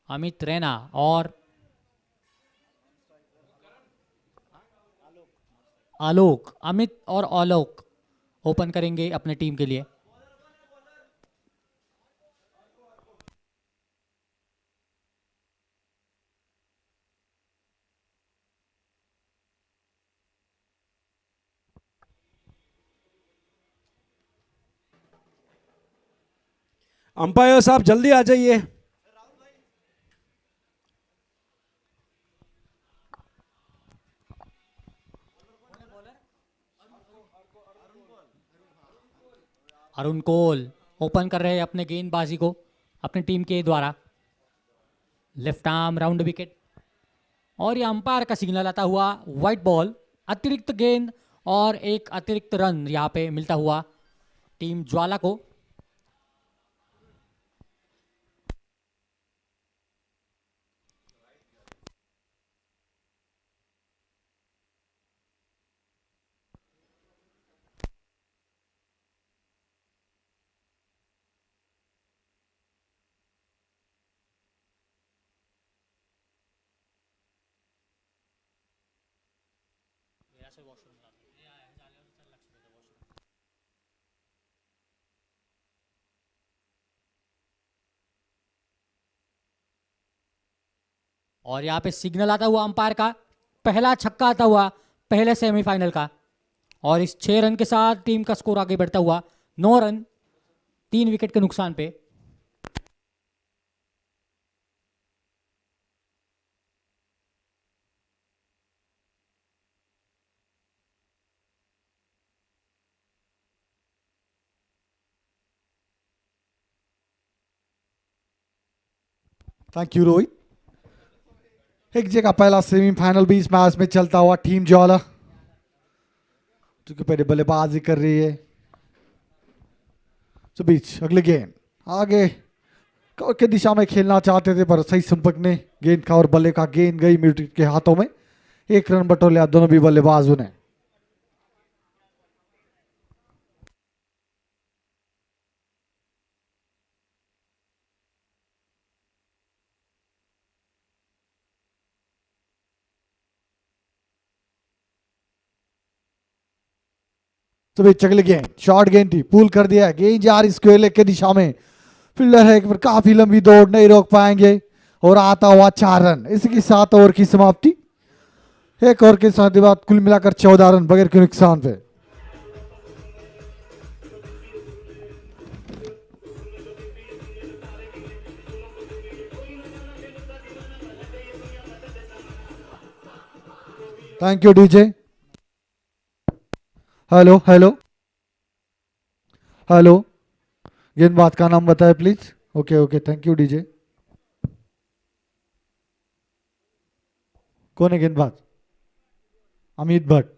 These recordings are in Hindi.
अमित रैना और आलोक, अमित और आलोक ओपन करेंगे अपने टीम के लिए। अंपायर साहब जल्दी आ जाइए। अरुण कोल ओपन कर रहे हैं अपने गेंदबाजी को अपनी टीम के द्वारा। लेफ्ट आर्म राउंड विकेट और ये अंपायर का सिग्नल आता हुआ व्हाइट बॉल, अतिरिक्त गेंद और एक अतिरिक्त रन यहाँ पे मिलता हुआ टीम ज्वाला को। और यहाँ पे सिग्नल आता हुआ अंपायर का, पहला छक्का आता हुआ पहले सेमीफाइनल का। और इस 6 रन के साथ टीम का स्कोर आगे बढ़ता हुआ 9 रन 3 विकेट के नुकसान पे। Thank you Rohit. एक जगह पहला सेमीफाइनल भी इस मैच में चलता हुआ टीम ज्वाला जो पहले बल्लेबाजी कर रही है। तो बीच अगले गेंद आगे कवर के दिशा में खेलना चाहते थे पर सही संपर्क ने गेंद का और बल्ले का गेंद गई म्यूटिक के हाथों में। 1 रन बटोर दोनों भी बल्लेबाजों ने। तो भी चगले गेंद शॉर्ट गेंद थी, पुल कर दिया, गेंद जा रही स्क्वायर लेग के दिशा में। फील्डर है पर काफी लंबी दौड़ नहीं रोक पाएंगे और आता हुआ 4 रन। इसकी 7 ओवर की समाप्ति। 1 ओवर के साथ बाद कुल मिलाकर 14 रन बगैर के नुकसान पे। Thank you DJ. Hello hello hello, गेंदबाज का नाम बताए please. Okay okay, thank you DJ. कौन है गेंदबाज? अमित भट्ट।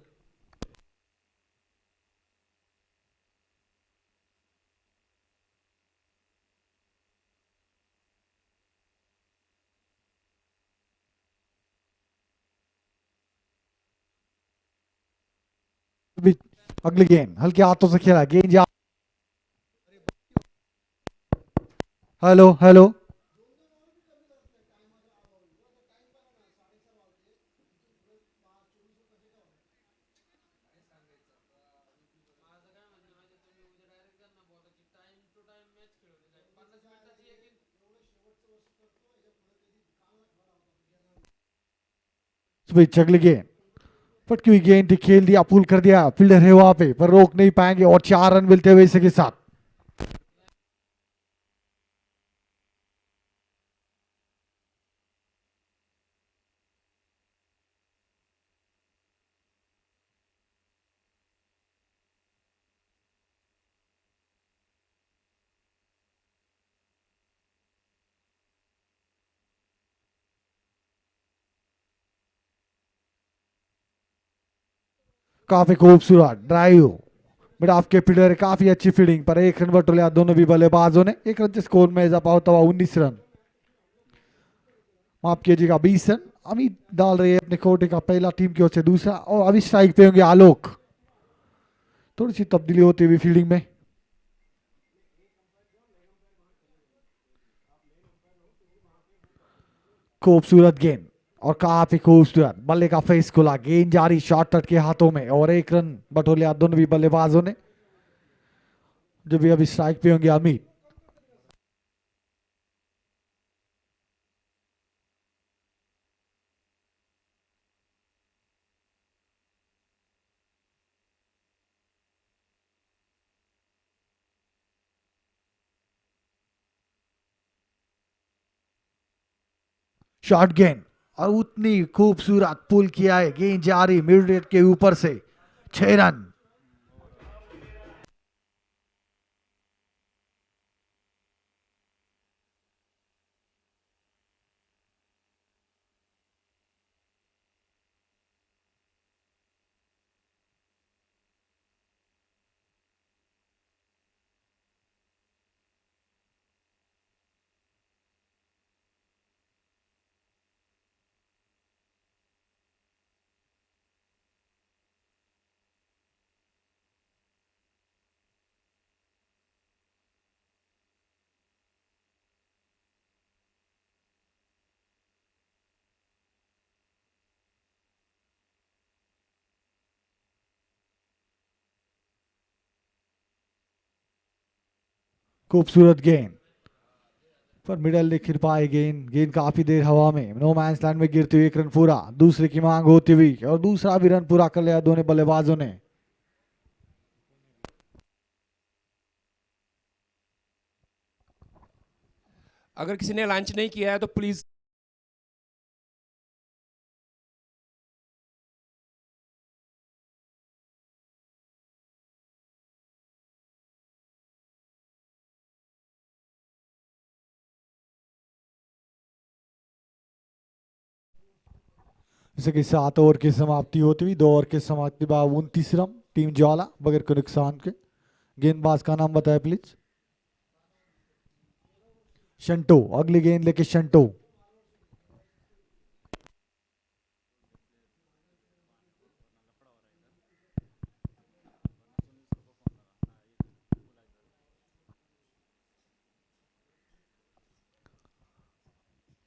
अगली गेंद हल्के हाथों से खेला, गेंद जा। हेलो हेलो, अगली गेंद फटकी हुई गेंद खेल दिया, पुल कर दिया, फील्डर है वहां पे पर रोक नहीं पाएंगे और 4 रन मिलते हुए इसी के साथ। काफी खूबसूरत ड्राइव, बट आपके फील्डर काफी अच्छी फील्डिंग पर 1 रन बटोर लिया दोनों भी बल्लेबाजों ने। 1 रन से स्कोर में इजाफा होता हुआ 19 रन। माफ कीजिएगा 20 रन। अमित डाल रहे हैं अपने कोटे का पहला, टीम की ओर से दूसरा, और अभी स्ट्राइक पे होंगे आलोक। थोड़ी सी तब्दीली होती हुई फील्डिंग में। खूबसूरत गेंद और काफी खूबसूरत बल्ले का फेस खुला, गेंद जारी शॉर्ट तट के हाथों में और एक रन बटोलिया दोनों भी बल्लेबाजों ने, जो भी अभी स्ट्राइक पे होंगे अमित। शॉर्ट गेंद और उतनी खूबसूरत पुल किया है, गेंद जारी मिड विकेट के ऊपर से, 6 रन। खूबसूरत गेंद पर मिडल नहीं खिर पाए, गेंद गेंद काफी देर हवा में नो मैंस लैंड में गिरते हुए 1 रन पूरा, दूसरे की मांग होती हुई और दूसरा भी रन पूरा कर लिया दोनों बल्लेबाजों ने। अगर किसी ने लंच नहीं किया है तो प्लीज इसी के साथ ओवर की समाप्ति होती हुई, 2 ओवर की समाप्ति बाद 29 रन टीम ज्वाला बगैर कोई नुकसान के। गेंदबाज का नाम बताए प्लीज। शंटो अगली गेंद लेके शंटो।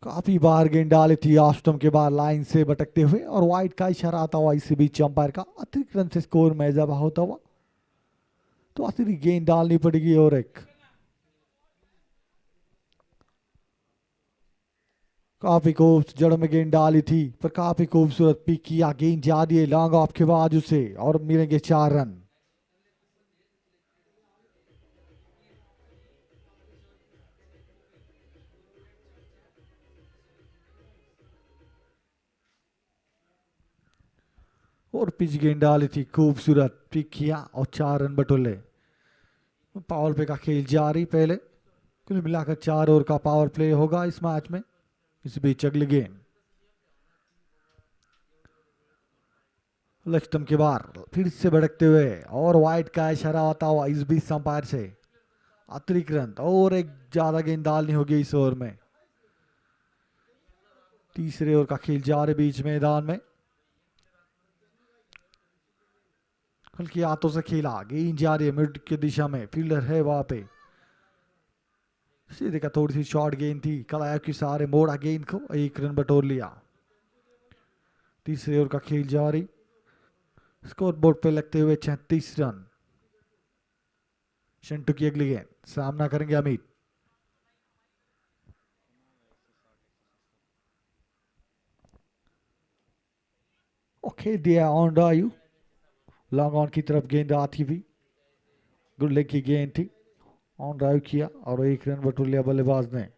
काफी बार गेंद डाली थी ऑस्टम के बाद लाइन से भटकते हुए और वाइड का इशारा आता हुआ, इसी बीच अंपायर का अतिरिक्त रन से स्कोर में इजाफा होता हुआ, तो अतिरिक्त गेंद डालनी पड़ेगी। और एक काफी खूब जड़ में गेंद डाली थी पर काफी खूबसूरत पिक किया, गेंद जा दिए लॉन्ग ऑफ के बाद उसे और मिलेंगे 4 रन। और पिच गेंद डाली थी, खूबसूरत पिक किया और 4 रन बटोले। पावर प्ले का खेल जारी, पहले कुल मिलाकर 4 ओवर का पावर प्ले होगा इस मैच में। इस बीच अगली गेंद लक्ष्टम के बाहर फिर से भड़कते हुए और वाइड का इशारा आता हुआ, इस बीच अंपायर से अतिरिक्त रन और एक ज्यादा गेंद डालनी होगी इस ओवर में। तीसरे ओवर का खेल जारी बीच मैदान में, हल्की हाथों से खेला, गेंद जा रही है मिड की दिशा में, फील्डर है वहां पे, सीधे का थोड़ी सी शॉर्ट गेंद थी, कलाया के सारे मोड़ा गेंद को, 1 रन बटोर लिया। तीसरे ओवर का खेल जारी, स्कोर बोर्ड पे लगते हुए 36 रन। शंटू की अगली गेंद, सामना करेंगे अमित। ओके दिया ऑन ड्राइव, लॉन्ग ऑन की तरफ गेंद आती हुई, गुड लेग की गेंद थी, ऑन ड्राइव किया और 1 रन बटोर लिया बल्लेबाज ने।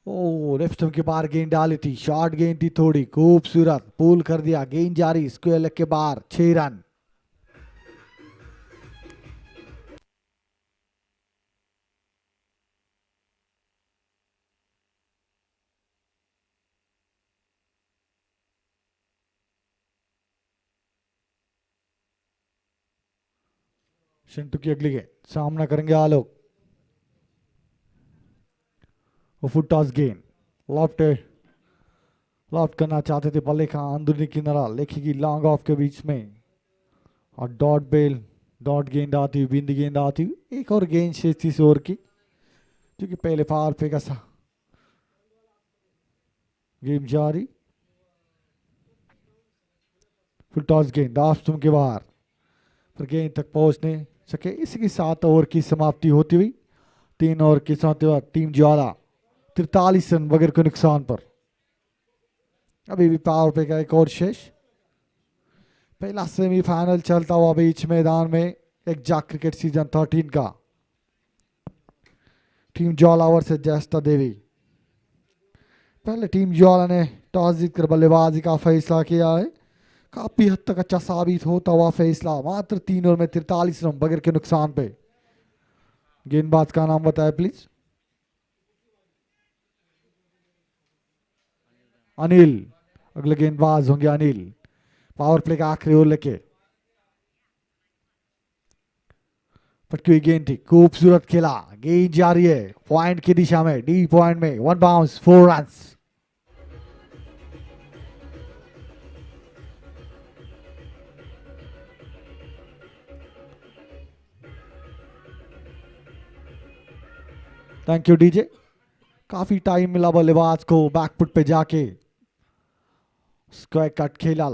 ओ लेफ्ट के बाहर गेंद डाली थी, शॉर्ट गेंद थी थोड़ी खूबसूरत, पुल कर दिया, गेंद जारी स्क्वायर लेग के बाहर, 6 रन। शंटू की अगली गेंद, सामना करेंगे आलोक। वो फुट टॉस गेंद लॉफ्ट लॉफ्ट करना चाहते थे बल्ले का अंदरूनी किनारा लिखेगी लॉन्ग ऑफ के बीच में और डॉट बेल डॉट गेंद आती हुई बिंदी गेंद आती हुई एक और गेंद शेष थी इस ओवर की जो कि पहले पावर पे का सा गेम जारी फुल टॉस गेंद ऑफ स्टंप के बाहर पर गेंद तक पहुंच नहीं सके इसी के साथ ओवर की समाप्ति होती हुई 3 ओवर के साथ टीम ज्वाला 43 रन बगैर कोई नुकसान पर अभी भी पावर पे का एक और शेष पहला सेमीफाइनल चलता हुआ बीच मैदान में एक जाक क्रिकेट सीजन 13 का टीम ज्वाला वर्सेस जस्टा देवी पहले टीम ज्वाला ने टॉस जीतकर बल्लेबाजी का फैसला किया है काफी हद तक अच्छा साबित होता हुआ फैसला मात्र 3 ओवर में 43 रन बगैर के नुकसान पे गेंदबाज का नाम बताए प्लीज अनिल अगले गेंदबाज होंगे अनिल पावर प्ले का आखिरी ओवर लेके पटकी हुई गेंद थी खूबसूरत खेला गेंद जारी है पॉइंट की दिशा में डी पॉइंट में 1 bounce 4 runs thank you DJ काफी टाइम मिला बल्लेबाज को बैकफुट पे जाके स्क्वायर कट खेला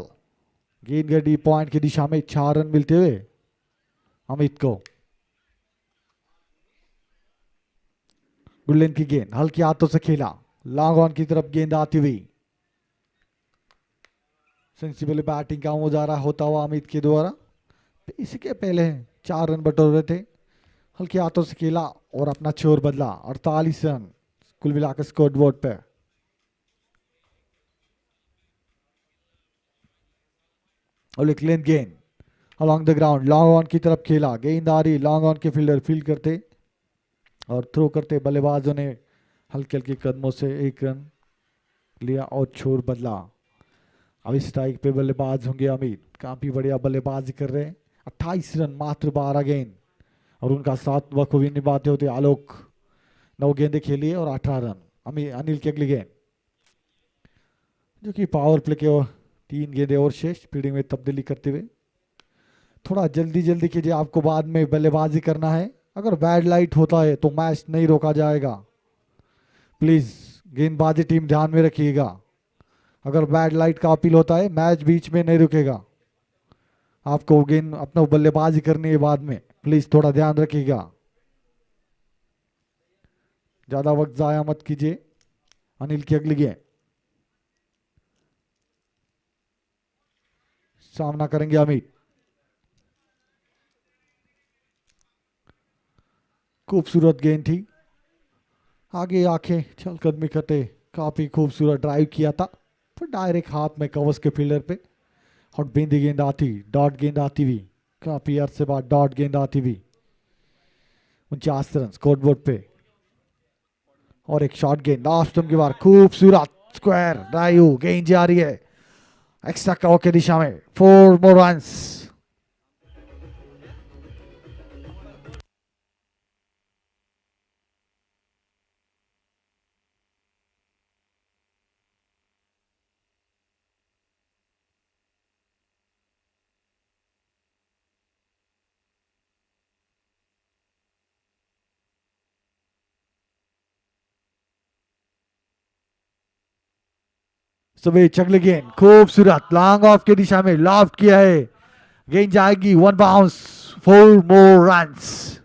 गेंद गई डी पॉइंट की दिशा में 4 रन मिलते हुए अमित को गुल्लेन की गेंद हल्के हाथों से खेला लॉन्ग ऑन की तरफ गेंद आती हुई सेंसिबल बैटिंग का मुजाहरा होता हुआ अमित के द्वारा इसके पहले 4 रन बटोरे थे हल्के हाथों से खेला और अपना छोर बदला 48 रन कुल मिलाकर स्कोर बोर्ड पे और एक लेंथ गेंद along the ground long on की तरफ खेला गेंद आ रही लॉन्ग ऑन के फील्डर फील्ड करते और थ्रो करते बल्लेबाजों ने हल्के हल्के कदमों से 1 रन लिया और छोर बदला अब स्ट्राइक पे बल्लेबाज होंगे अमित काफी बढ़िया बल्लेबाजी कर रहे हैं 28 रन मात्र 12 गेंद और उनका साथ बखूबी निभाते होते आलोक 9 गेंदे खेली और 18 रन अनिल की अगली गेंद जो कि पावर प्ले के 3 गेंदे और शेष फील्डिंग में तब्दीली करते हुए थोड़ा जल्दी जल्दी कीजिए आपको बाद में बल्लेबाजी करना है अगर बैड लाइट होता है तो मैच नहीं रोका जाएगा प्लीज गेंदबाजी टीम ध्यान में रखिएगा अगर बैड लाइट का अपील होता है मैच बीच में नहीं रुकेगा आपको गेंद अपना बल्लेबाजी करनी है बाद में प्लीज थोड़ा ध्यान रखिएगा ज्यादा वक्त जाया मत कीजिए अनिल की अगली गेंद सामना करेंगे अमित खूबसूरत गेंद थी आगे आंखें चलकदमी करते काफी खूबसूरत ड्राइव किया था फिर डायरेक्ट हाथ में कवर्स के फील्डर पे और बिंदी गेंद आती डॉट गेंद आती हुई काफी अरसे बाद डॉट गेंद आती हुई 49 रन स्कोर बोर्ड पे और एक शॉट गेंद लास्ट स्टंप के बाहर खूबसूरत स्क्वायर ड्राइव गेंद जा रही है एक्स्ट्रा कवर के दिशा में 4 मोर रन्स सुबह चगले गेंद खूबसूरत लॉन्ग ऑफ के दिशा में लॉफ्ट किया है गेंद जाएगी 1 bounce 4 more runs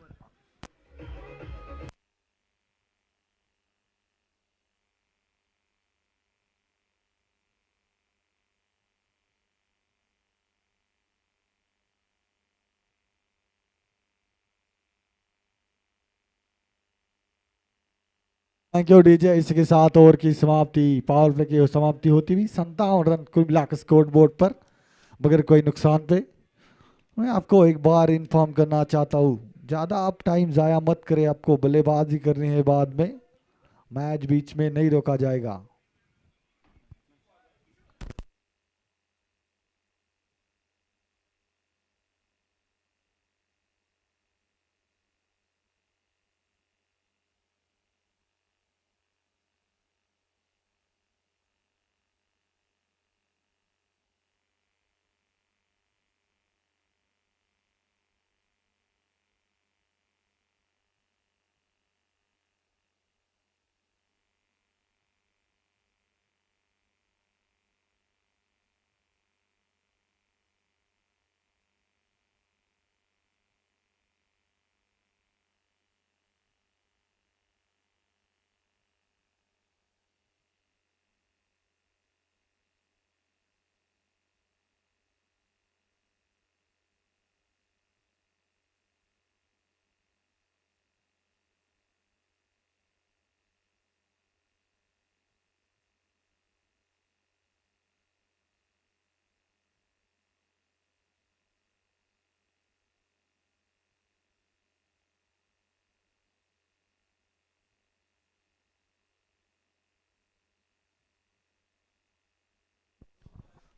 thank you DJ इसके साथ ओवर की समाप्ति पावर प्ले की समाप्ति होती हुई 57 रन कुल मिलाकर स्कोर बोर्ड पर बगैर कोई नुकसान पे मैं आपको एक बार इन्फॉर्म करना चाहता हूँ ज़्यादा आप टाइम ज़ाया मत करें आपको बल्लेबाजी करनी है बाद में मैच बीच में नहीं रोका जाएगा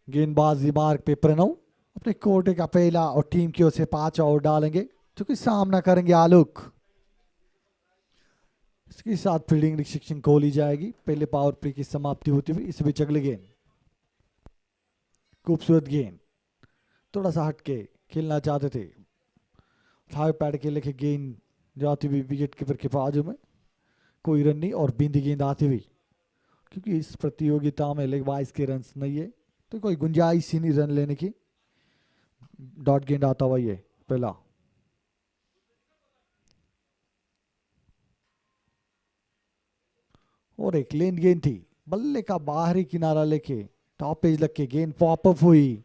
गेंदबाजी मार्ग पे प्रणव अपने कोटे का पहला और टीम की ओर से 5 आउट डालेंगे, जो कि सामना करेंगे आलोक। इसके साथ फील्डिंग रिस्ट्रिक्शन खोली जाएगी। पहले पावर प्ले की समाप्ति होती हुई इस बीच अगली गेंद, खूबसूरत गेंद, थोड़ा सा हटके खेलना चाहते थे, थाई पैड के लेके गेंद जाती हुई विकेट कीपर के बाजू में, कोई रन नहीं और बिंदी गेंद आती हुई। क्योंकि इस प्रतियोगिता में लेग 22 के रन नहीं है तो कोई गुंजाइश ही नहीं रन लेने की। डॉट गेंद आता हुआ ये पहला, और एक लेन गेंद थी, बल्ले का बाहरी किनारा लेके टॉप पेज लग के गेंद पॉपअप हुई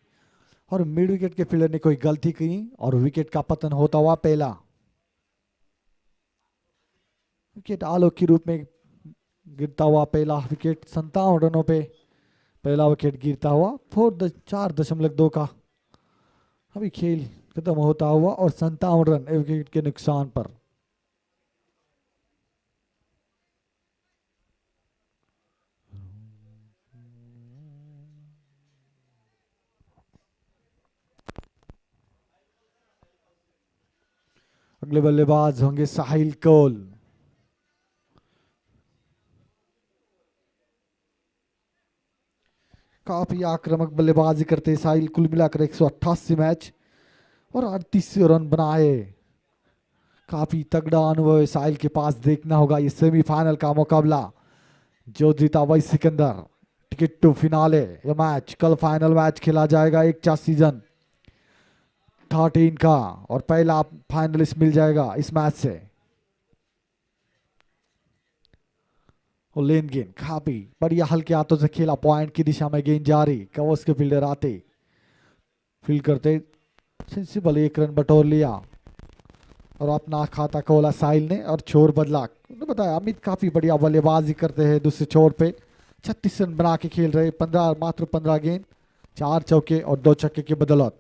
और मिड विकेट के फील्डर ने कोई गलती की और विकेट का पतन होता हुआ पहला। विकेट आलोक के रूप में गिरता हुआ पहला विकेट 57 रनों पे पहला विकेट गिरता हुआ। 4.2 का अभी खेल खत्म होता हुआ और 57 रन एक विकेट के नुकसान पर। अगले बल्लेबाज होंगे साहिल कौल। काफी आक्रामक बल्लेबाजी करते साहिल, कुल मिलाकर 188 मैच और 38 रन बनाए। काफी तगड़ा अनुभव है साहिल के पास। देखना होगा ये सेमीफाइनल का मुकाबला, जो जीता वही सिकंदर, टिकट टू फिनाले। ये मैच कल फाइनल मैच खेला जाएगा एक चा सीजन 13 का और पहला फाइनलिस्ट मिल जाएगा इस मैच से। और लेन गेंद काफी बढ़िया हल्के हाथों से खेला, पॉइंट की दिशा में गेंद जारी, कवर्स के फील्डर आते फील्ड करते सेंसिबल 1 रन बटोर लिया और अपना खाता खोला साहिल ने और छोर बदला। बताया अमित काफी बढ़िया बल्लेबाजी करते हैं दूसरे छोर पे, 36 रन बना के खेल रहे, मात्र 15 गेंद, 4 चौके और 2 छक्के की बदौलत।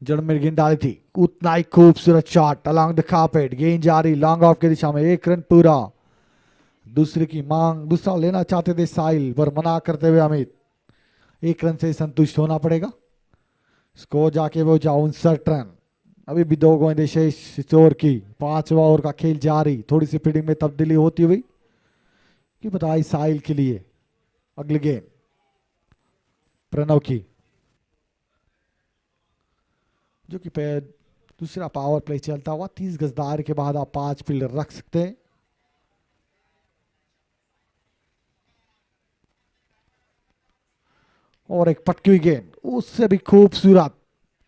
जड़ में गेंद डाली थी, उतना ही खूबसूरत शॉट अलॉन्ग द कार्पेट, गेंद जारी लॉन्ग ऑफ की दिशा में, 1 रन पूरा। दूसरे की मांग, दूसरा लेना चाहते थे साहिल पर मना करते हुए अमित, 1 रन से संतुष्ट होना पड़ेगा। स्कोर जाके वो 59 रन। अभी भी 2 गेंदें शेष इस ओवर की, 5वां ओवर का खेल जारी। थोड़ी सी फील्डिंग में तब्दीली होती हुई कि बताई साहिल के लिए। अगली गेंद प्रणव की, जो कि दूसरा पावर प्ले चलता हुआ 30 गज दायरे के बाद आप 5 फील्डर रख सकते हैं। और एक पटकी हुई गेंद, उससे भी खूबसूरत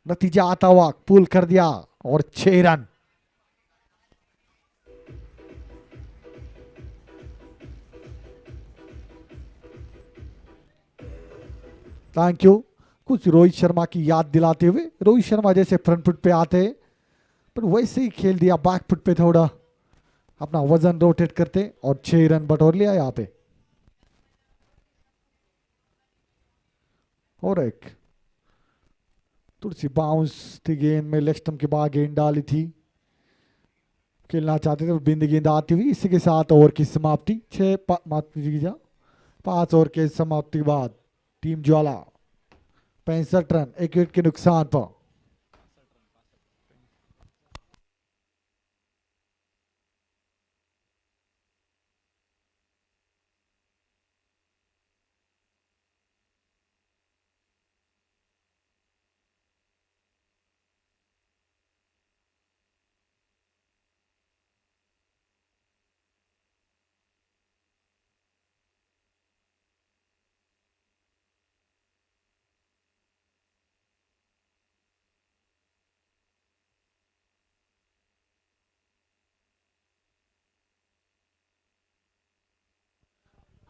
नतीजा आता हुआ, पुल कर दिया और 6 रन। Thank you. कुछ रोहित शर्मा की याद दिलाते हुए, रोहित शर्मा जैसे फ्रंट फुट पे आते पर वैसे ही खेल दिया बैक फुट पे, थोड़ा अपना वजन रोटेट करते और 6 रन बटोर लिया यहाँ पे। और एक थोड़ी सी बाउंस थी गेंद में, लेग स्टंप के बाद गेंद डाली थी, खेलना चाहते थे, बिंद गेंद आती हुई। इसी के साथ ओवर की समाप्ति, 5 ओवर के समाप्ति बाद टीम ज्वाला 65 रन 1 विकेट के नुकसान पर।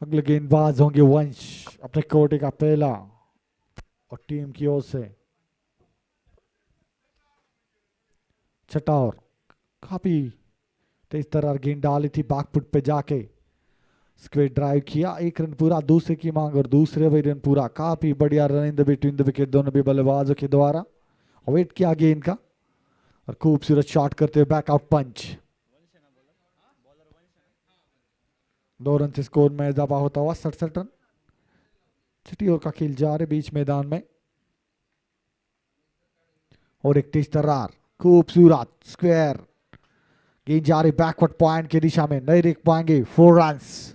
अगले गेंदबाज होंगे वंश, अपने कोटे का पहला और टीम की ओर से 6 और काफी तेज तरह गेंद डाली थी, बैकफुट पे जाके स्क्वेयर ड्राइव किया, 1 रन पूरा। दूसरे की मांग और दूसरे भी रन पूरा। काफी बढ़िया run in the between the wicket दोनों भी बल्लेबाजों के द्वारा। वेट किया गेंद का और खूबसूरत शॉट करते हुए बैकआउट पंच। 2 रन से स्कोर में इजाफा होता हुआ 67 रन। छठी ओवर का खेल जा रहे बीच मैदान में और एक तेज तर्रार खूबसूरत स्क्वायर गेंद जा रही बैकवर्ड पॉइंट की दिशा में, नहीं देख पाएंगे 4 रन्स।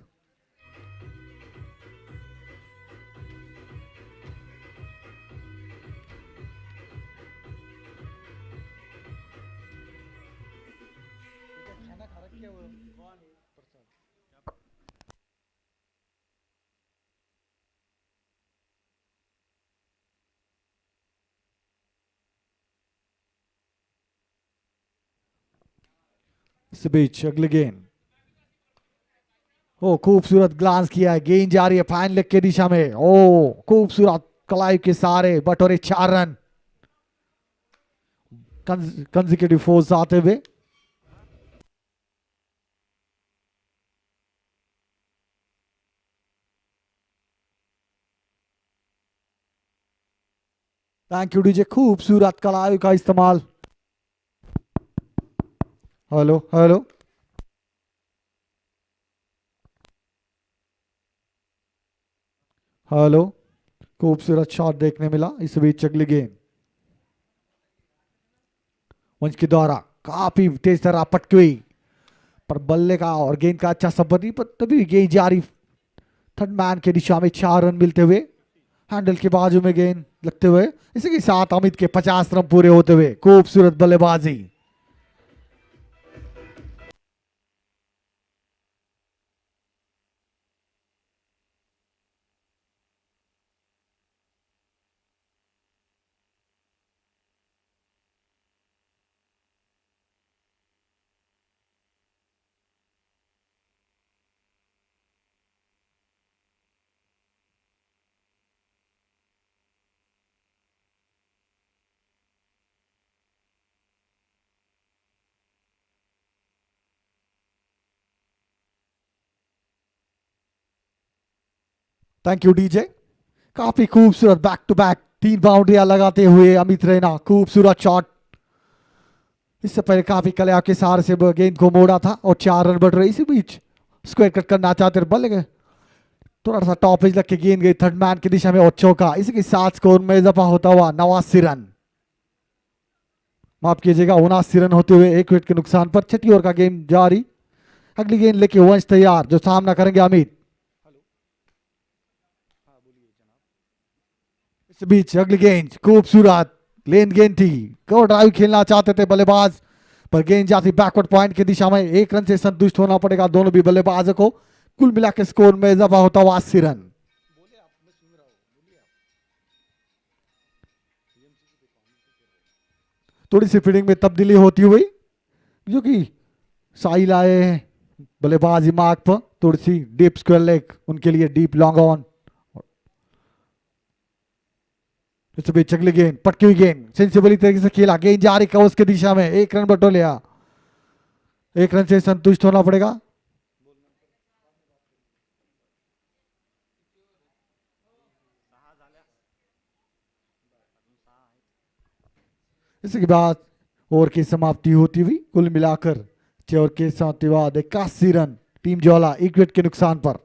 इस बीच अगले गेंद, ओ खूबसूरत ग्लांस किया है, गेंद जा रही है फाइन लेग के दिशा में, ओ खूबसूरत कलाई के सहारे बटोरे 4 रन। कंसेक्यूटिव फोर्स आते हुए थैंक यू डीजे, खूबसूरत कलाई का इस्तेमाल। हेलो हेलो, हेलो, खूबसूरत शॉट देखने मिला। इस बीच अगली गेंद वंश के द्वारा काफी तेज तरह पटकी हुई पर बल्ले का और गेंद का अच्छा संपर्क नहीं, पर तभी गेंद जारी थर्ड मैन के दिशा में 4 रन मिलते हुए हैंडल के बाजू में गेंद लगते हुए, इसी के साथ अमित के 50 रन पूरे होते हुए खूबसूरत बल्लेबाजी। थैंक यू डीजे, काफी खूबसूरत बैक टू बैक 3 बाउंड्रियां लगाते हुए अमित रैना, खूबसूरत शॉट। इससे पहले काफी कला के सहारे से गेंद को मोड़ा था और 4 रन बढ़ रहे। इसी बीच स्क्वायर कट करना चाहते बल्ले गए, थोड़ा सा टॉप एज लग के गेंद गई थर्ड मैन की दिशा में और चौका। इसी के साथ स्कोर में इजाफा होता हुआ 89 रन, माफ कीजिएगा 79 रन होते हुए 1 विकेट के नुकसान पर। छठी ओवर का गेम जारी, अगली गेंद लेके वंश तैयार जो सामना करेंगे अमित। इस बीच अगली गेंद खूबसूरत लेन गेंद थी, कवर ड्राइव खेलना चाहते थे बल्लेबाज पर गेंद जाती बैकवर्ड पॉइंट की दिशा में। 1 रन से संतुष्ट होना पड़ेगा दोनों भी बल्लेबाजों को। कुल मिला के स्कोर में इजाफा होता हुआ 80 रन। थोड़ी सी फील्डिंग में तब्दीली होती हुई, जो कि साहिल आए हैं बल्लेबाजी मार्क पर, थोड़ी सी डीप स्क्वायर लेग उनके लिए डीप लॉन्ग ऑन। इस बीच अगली गेंद पटकी हुई गेंद सेंसिबली तरीके से खेला, गेंद जा रही कवर्स की दिशा में, 1 रन बटो लिया। 1 रन से संतुष्ट होना पड़ेगा। इसके बाद ओवर की समाप्ति होती हुई कुल मिलाकर 6 ओवर के समाप्ति बाद 81 रन टीम ज्वाला 1 विकेट के नुकसान पर।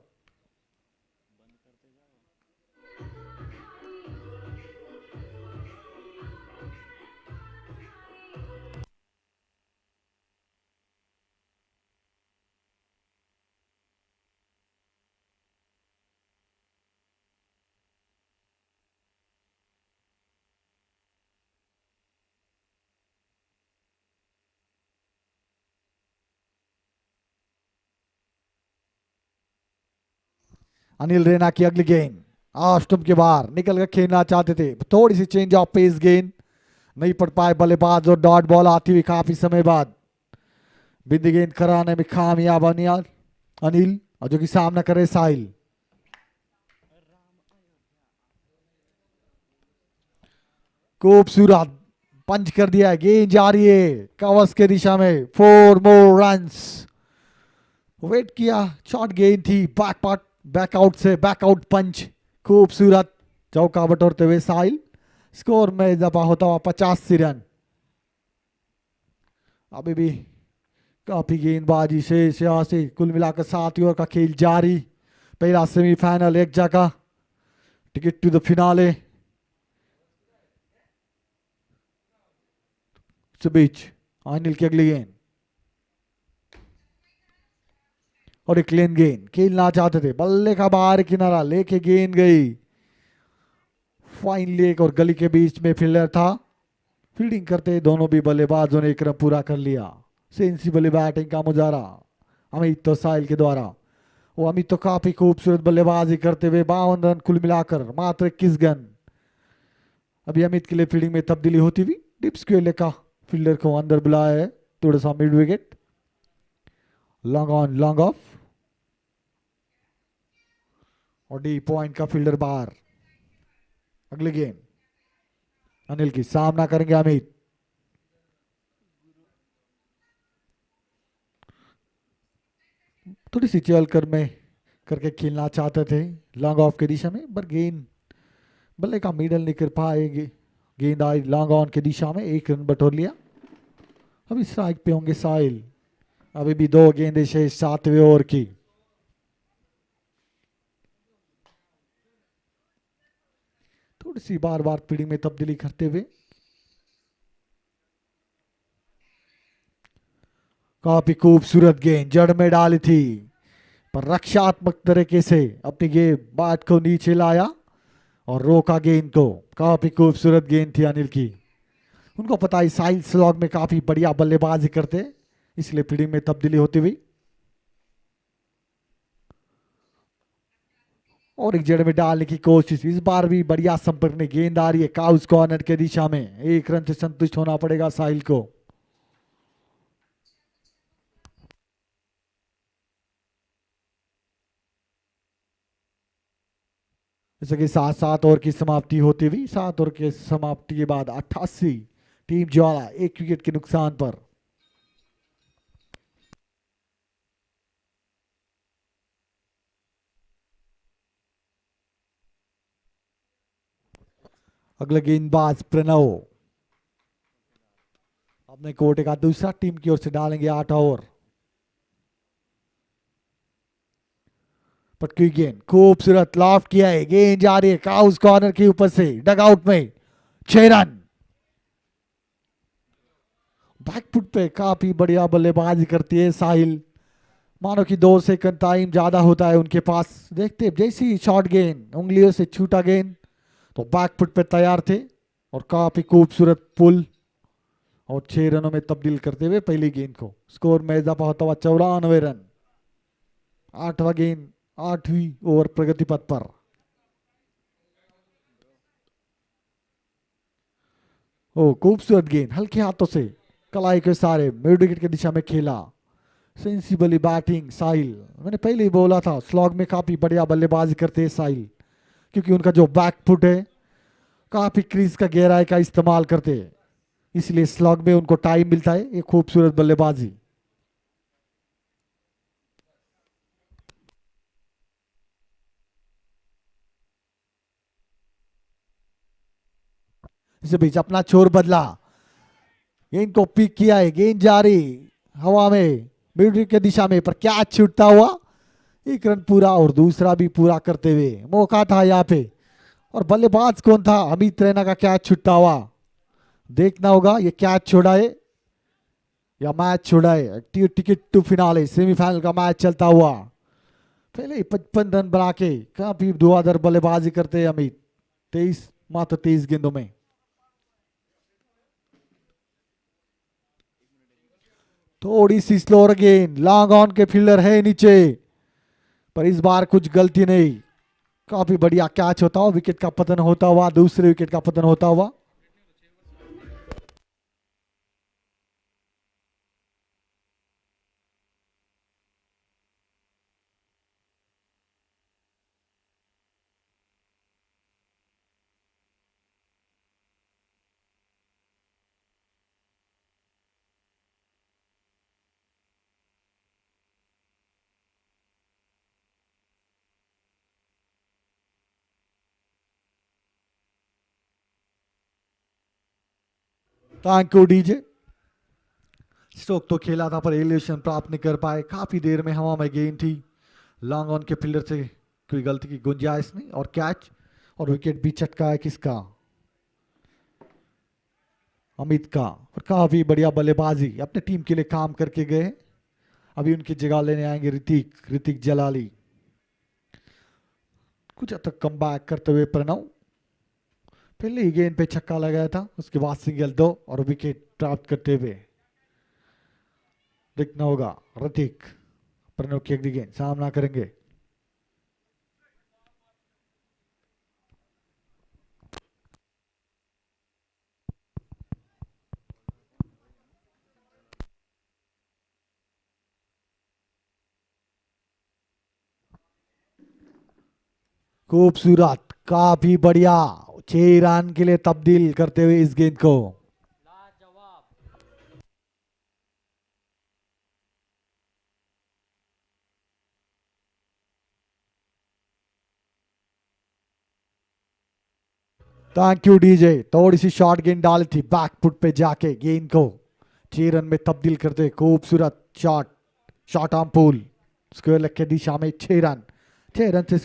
अनिल रैना की अगली गेंद ऑफ स्टंप के बाहर निकल कर खेलना चाहते थे, थोड़ी सी चेंज ऑफ पेस गेंद नहीं पड़ पाए बल्लेबाज और डॉट बॉल आती हुई काफी समय बाद बिंदी गेंद कराने में कामयाब अनिल और जो कि सामना करे साहिल। खूबसूरत पंच कर दिया, गेंद जा रही है कवर्स के दिशा में, 4 मोर रन्स। वेट किया, शॉर्ट गेंद थी, बैकआउट से बैकआउट पंच, खूबसूरत चौका बटोरते हुए साहिल। स्कोर में इजाफा होता हुआ 85 रन। अभी भी काफी गेंदबाजी से यहाँ से कुल मिलाकर 7 ओवर का खेल जारी। पहला सेमीफाइनल एक जगह, टिकट टू द फिनाले। इस बीच अनिल की अगली गेंद और एक क्लीन गेंद खेलना चाहते थे, बल्ले का बाहर किनारा लेके गेंद गई फाइन लेग और गली के बीच में फील्डर था। फील्डिंग करते दोनों भी बल्लेबाजों ने एक रन पूरा कर लिया। सेंसिबल बैटिंग का मुजाहरा अमित तो साहिल के द्वारा। वो अमित तो काफी खूबसूरत बल्लेबाजी करते हुए 52 रन कुल मिलाकर मात्र 21 गन। अभी अमित के लिए फील्डिंग में तब्दीली होती हुई डिप्स के लेकर फील्डर को अंदर बुलाया है, थोड़ा सा mid wicket, long on long off और डी पॉइंट का फील्डर बाहर। अगली गेंद अनिल की सामना करेंगे अमित। थोड़ी सी चल कर में करके खेलना चाहते थे लॉन्ग ऑफ की दिशा में, पर गेंद बल्ले का मिडल नहीं कर पाएगी। गेंद आई लॉन्ग ऑन की दिशा में, 1 रन बटोर लिया। अभी स्ट्राइक पे होंगे साहिल। अभी भी 2 गेंदें शेष 7वें ओवर की। थोड़ी सी बार बार फील्डिंग में तब्दीली करते हुए काफी खूबसूरत गेंद जड़ में डाली थी, पर रक्षात्मक तरीके से अपनी गेंद बैट को नीचे लाया और रोका गेंद को। काफी खूबसूरत गेंद थी अनिल की। उनको पता है साहिल स्लॉग में काफी बढ़िया बल्लेबाजी करते, इसलिए फील्डिंग में तब्दीली होती हुई और एक जड़ में डालने की कोशिश। इस बार भी बढ़िया संपर्क में गेंद आ रही है काउस कॉर्नर के दिशा में। 1 रन से संतुष्ट होना पड़ेगा साहिल को। जैसे कि 7 ओवर की समाप्ति होती हुई, 7 ओवर के समाप्ति के बाद 88 टीम ज्वाला 1 विकेट के नुकसान पर। अगला गेंदबाज प्रणव अपने कोटे का दूसरा टीम की ओर से डालेंगे 8 ओवर। पटकी गेंद खूबसूरत लॉफ्ट किया है, गेंद जा रही है काउस कॉर्नर के ऊपर से डगआउट में। 6 रन। बैकफुट पे काफी बढ़िया बल्लेबाजी करती है साहिल। मानो कि 2 सेकंड टाइम ज्यादा होता है उनके पास। देखते जैसी शॉर्ट गेंद उंगलियों से छूटा गेंद तो बैकफुट पे तैयार थे और काफी खूबसूरत पुल और 6 रनों में तब्दील करते हुए पहली गेंद को। स्कोर में इजाफा होता हुआ 94 रन। 8वां गेंद 8वीं ओवर प्रगति पथ पर। ओ खूबसूरत गेंद हल्के हाथों से कलाई के सारे मिड विकेट की दिशा में खेला। सेंसिबली बैटिंग साहिल। मैंने पहले ही बोला था स्लॉग में काफी बढ़िया बल्लेबाजी करते हैं साहिल, क्योंकि उनका जो बैक फुट है काफी क्रीज का गहराई का इस्तेमाल करते हैं, इसलिए स्लॉग में उनको टाइम मिलता है। एक खूबसूरत बल्लेबाजी। इस बीच अपना छोर बदला, गेंद को पिक किया है, गेंद जारी हवा में मिड विकेट की दिशा में, पर क्या छूटता हुआ। 1 रन पूरा और दूसरा भी पूरा करते हुए मौका था यहाँ पे। और बल्लेबाज कौन था? अमित रैना का कैच छूटता हुआ। देखना होगा ये कैच छोड़ा है या मैच छोड़ा है। टिकट टू फिनाले सेमीफाइनल का मैच चलता हुआ। पहले ही 55 रन बना के काफी धुआंधार बल्लेबाजी करते हैं अमित। 23 गेंदों में। थोड़ी सी स्लोअर गेंद, लॉन्ग ऑन के फील्डर है नीचे, पर इस बार कुछ गलती नहीं। काफी बढ़िया कैच होता हुआ, विकेट का पतन होता हुआ, दूसरे विकेट का पतन होता हुआ। Thank you DJ. स्ट्रोक तो खेला था पर एलिवेशन प्राप्त नहीं कर पाए, काफी देर में हवा में गेंद थी, लॉन्ग ऑन के फील्डर से कोई गलती की गुंजाइश नहीं और कैच, और विकेट भी चटका है किसका, अमित का। और काफी बढ़िया बल्लेबाजी, अपने टीम के लिए काम करके गए। अभी उनकी जगह लेने आएंगे ऋतिक जलाली। कुछ हद तक कम बैक करते हुए प्रणव, पहले ही गेंद पे छक्का लगाया था, उसके बाद सिंगल 2 और विकेट प्राप्त करते हुए। देखना होगा ऋतिक प्रणव की अगली गेंद सामना करेंगे। खूबसूरत, काफी बढ़िया, 6 रन के लिए तब्दील करते हुए इस गेंद को। थैंक यू डीजे, थोड़ी सी शॉर्ट गेंद डाली थी बैक फुट पे जाके गेंद को 6 रन में तब्दील करते। खूबसूरत shot arm pull, square leg की दिशा में 6 रन। 6 रन से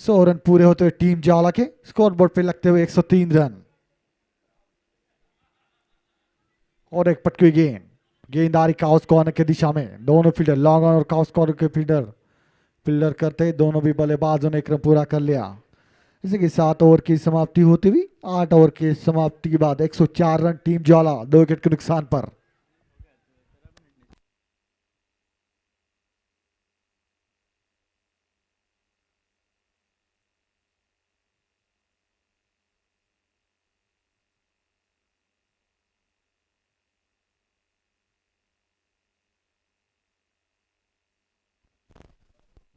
100 रन पूरे होते हुए टीम ज्वाला के स्कोरबोर्ड पे लगते हुए 103 रन। और एक पटकी गेंद आ रही काउस कॉर्नर की दिशा में, दोनों फील्डर लॉन्ग ऑन और काउस कॉर्नर के फील्डर करते दोनों भी बल्लेबाजों ने एक रन पूरा कर लिया। इसी के 7 ओवर की समाप्ति होती हुई 8 ओवर की समाप्ति के बाद 104 रन टीम ज्वाला 2 विकेट के नुकसान पर।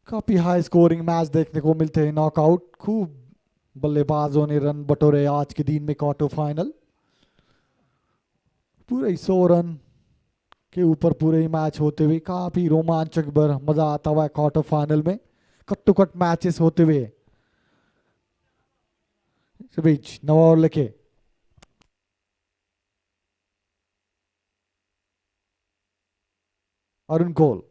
काफी हाई स्कोरिंग मैच देखने को मिलते हैं नॉकआउट, खूब बल्लेबाजों ने रन बटोरे आज के दिन में क्वार्टर फाइनल। पूरे 100 रन के ऊपर पूरे ही मैच होते हुए काफी रोमांचक भर मजा आता हुआ क्वार्टर फाइनल में, कट टू कट मैचेस होते हुए। इस बीच नवा लेके अरुण कोल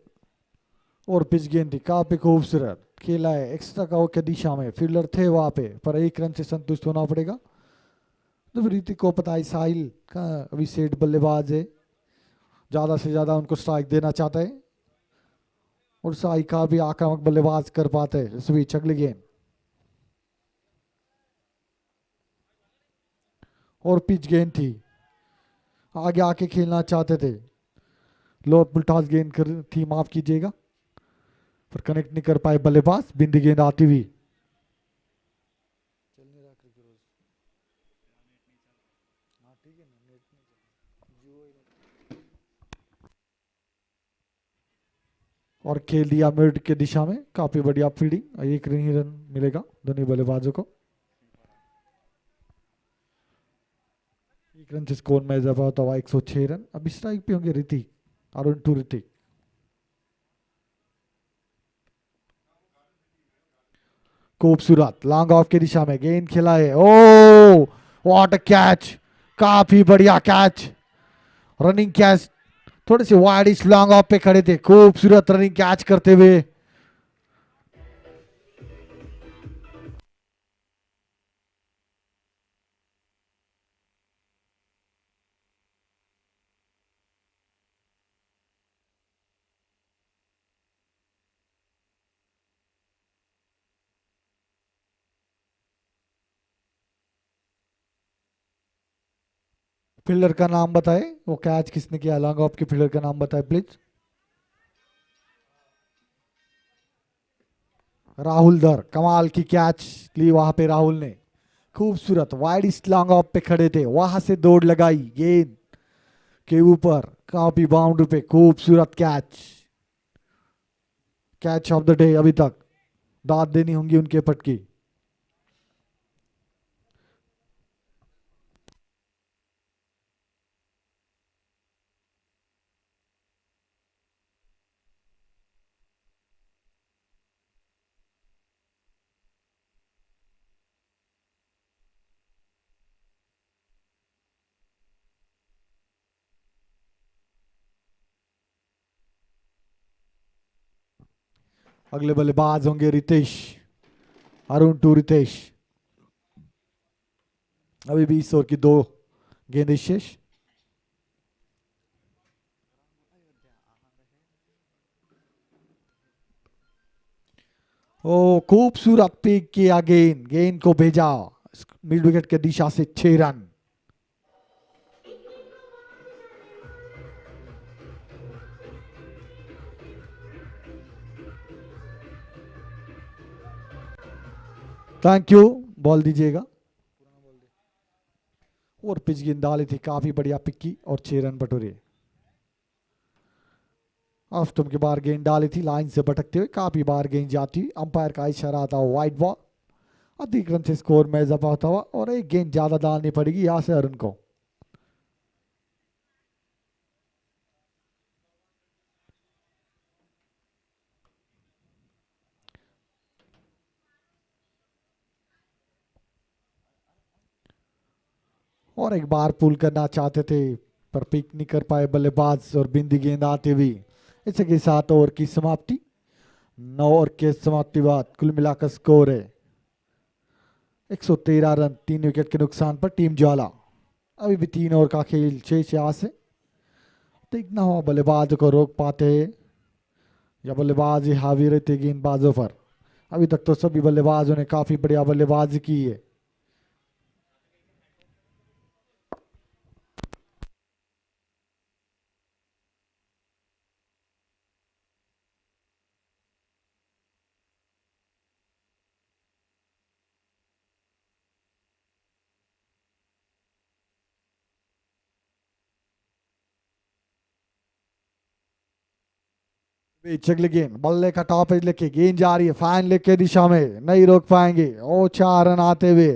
और पिच गेंद थी, काफी खूबसूरत खेला है एक्स्ट्रा कवर की दिशा में, फील्डर थे वहां पे पर 1 रन से संतुष्ट होना पड़ेगा। तो ऋतिक को पता है साहिल का अभी सेट बल्लेबाज है, ज्यादा से ज्यादा उनको स्ट्राइक देना चाहता है और साई का भी आक्रामक बल्लेबाज कर पाते हैं। इस बीच अगली गेंद और पिच गेंद थी, आगे आके खेलना चाहते थे, लोअर पुलटास गेंद कर थी, माफ कीजिएगा, पर कनेक्ट नहीं कर पाए बल्लेबाज, बिंदी गेंद आती हुई। और खेल दिया मिड के दिशा में, काफी बढ़िया फील्डिंग, 1 रन मिलेगा दोनों बल्लेबाजों को। 1 रन से स्कोर में इजाफा होता हुआ 106 रन। अभी स्ट्राइक पे होंगे ऋतिक, अरुण टू ऋतिक। खूबसूरत लॉन्ग ऑफ की दिशा में गेंद खेला है, ओ व्हाट अ कैच, काफी बढ़िया कैच, रनिंग कैच, थोड़े से वाइड इस लॉन्ग ऑफ पे खड़े थे, खूबसूरत रनिंग कैच करते हुए। फील्डर का नाम बताए, वो कैच किसने किया लॉन्ग ऑफ के फील्डर का नाम बताए प्लीज। राहुल दर, कमाल की कैच ली वहां पे राहुल ने, खूबसूरत वाइड इस लॉन्ग ऑफ पे खड़े थे, वहां से दौड़ लगाई गेंद के ऊपर, काफी बाउंड्री पे, खूबसूरत कैच ऑफ द डे। अभी तक दाद देनी होंगी उनके पटकी। अगले बल्लेबाज होंगे रितेश, अरुण टू रितेश। अभी 20 ओवर की 2 गेंदें शेष। ओ खूबसूरत पिक किया, गेंद को भेजा मिड विकेट के दिशा से 6 रन। थैंक यू, बॉल दीजिएगा। और पिच गेंद डाली थी, काफी बढ़िया पिक की और 6 रन बटोरे। ऑफ स्टंप के बाहर गेंद डाली थी, लाइन से भटकते हुए काफी बार गेंद जाती। अंपायर का इशारा था वाइड बॉल। अधिक रन से स्कोर में इजाफा होता हुआ और एक गेंद ज्यादा डालनी पड़ेगी यहां से अरुण को। और एक बार पुल करना चाहते थे पर पिक नहीं कर पाए बल्लेबाज और बिंदी गेंद आते हुए। इसी के साथ ओवर की समाप्ति। 9 ओवर के समाप्ति बाद कुल मिलाकर स्कोर है 113 रन, 3 विकेट के नुकसान पर टीम ज्वाला। अभी भी 3 ओवर का खेल शेष यहाँ से। देखना हो बल्लेबाज को रोक पाते हैं या बल्लेबाज ही हावी रहते गेंदबाजों पर। अभी तक तो सभी बल्लेबाजों ने काफी बढ़िया बल्लेबाजी की है। चगले गेंद बल्ले का टॉप एज लेके गेंद जा रही है फैन लेके दिशा में, नहीं रोक पाएंगे। ओ 4 रन आते हुए।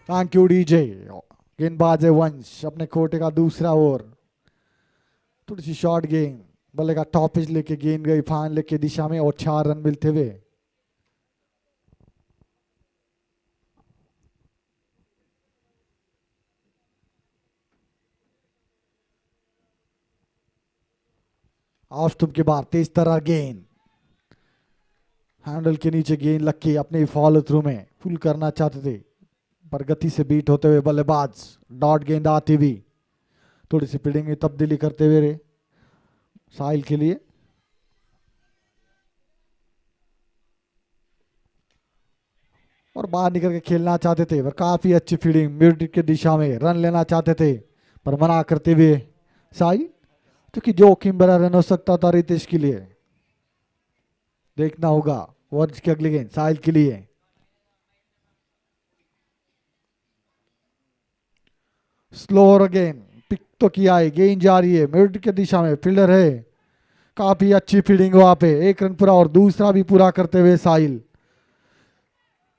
Thank you DJ. गेंदबाज है वंश, अपने कोटे का दूसरा ओवर। थोड़ी सी शॉर्ट गेंद, बल्ले का टॉप एज लेके गेंद गई फैन लेके दिशा में और 4 रन मिलते हुए। ऑफ स्टंप के बाद तेज तरह गेंद, हैंडल के नीचे गेंद लग के अपने फॉलो थ्रू में फुल करना चाहते थे पर गति से बीट होते हुए बल्लेबाज डॉट गेंद आती हुई। थोड़ी सी फील्डिंग में तब्दीली करते हुए रहे साहिल के लिए। और बाहर निकल के खेलना चाहते थे पर काफी अच्छी फील्डिंग मिड के दिशा में रन लेना चाहते थे पर मना करते हुए साहिल, क्योंकि जोखिम भरा रन हो सकता था रितेश के लिए। देखना होगा वर्ष की अगली गेंद साहिल के लिए। स्लोअर गेंद, पिक तो किया है, गेंद जा रही है मिड के दिशा में, फील्डर है। काफी अच्छी फील्डिंग वहां पे, 1 रन पूरा और दूसरा भी पूरा करते हुए साहिल।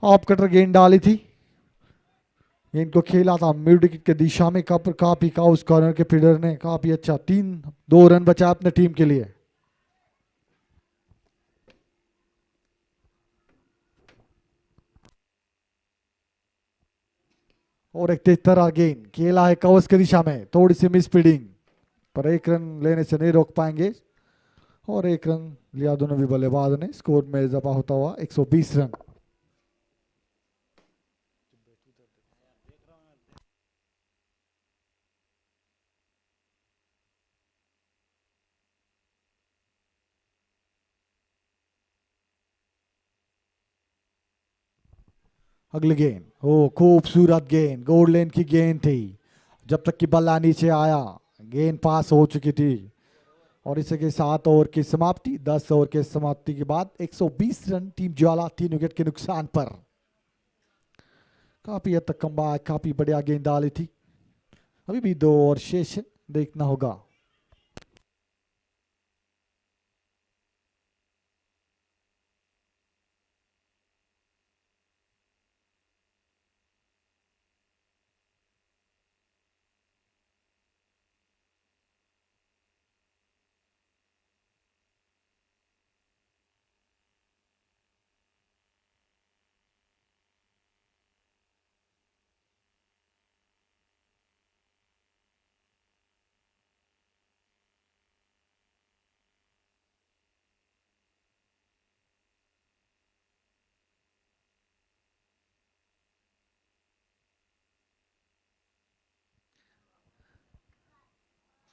ऑफ कटर गेंद डाली थी, गेंद को खेला था मिड विकेट के दिशा में। काफी का उस कॉर्नर के फील्डर ने काफी अच्छा 2 रन बचा अपने टीम के लिए। और एक तेज तरह गेंद खेला है कवच की दिशा में, थोड़ी सी मिस फील्डिंग पर 1 रन लेने से नहीं रोक पाएंगे। और 1 रन लिया दोनों भी बल्लेबाज ने। स्कोर में इजाफा होता हुआ 120 रन। अगली गेंद, ओ खूबसूरत गेंद, गोल्ड लेन की गेंद थी। जब तक कि बल्ला नीचे आया गेंद पास हो चुकी थी। और इसी के 7 ओवर की समाप्ति। 10 ओवर के समाप्ति के बाद 120 रन टीम ज्वाला 3 विकेट के नुकसान पर। काफी हद तक कमबैक, काफी बढ़िया गेंद डाली थी। अभी भी 2 ओवर शेष है, देखना होगा।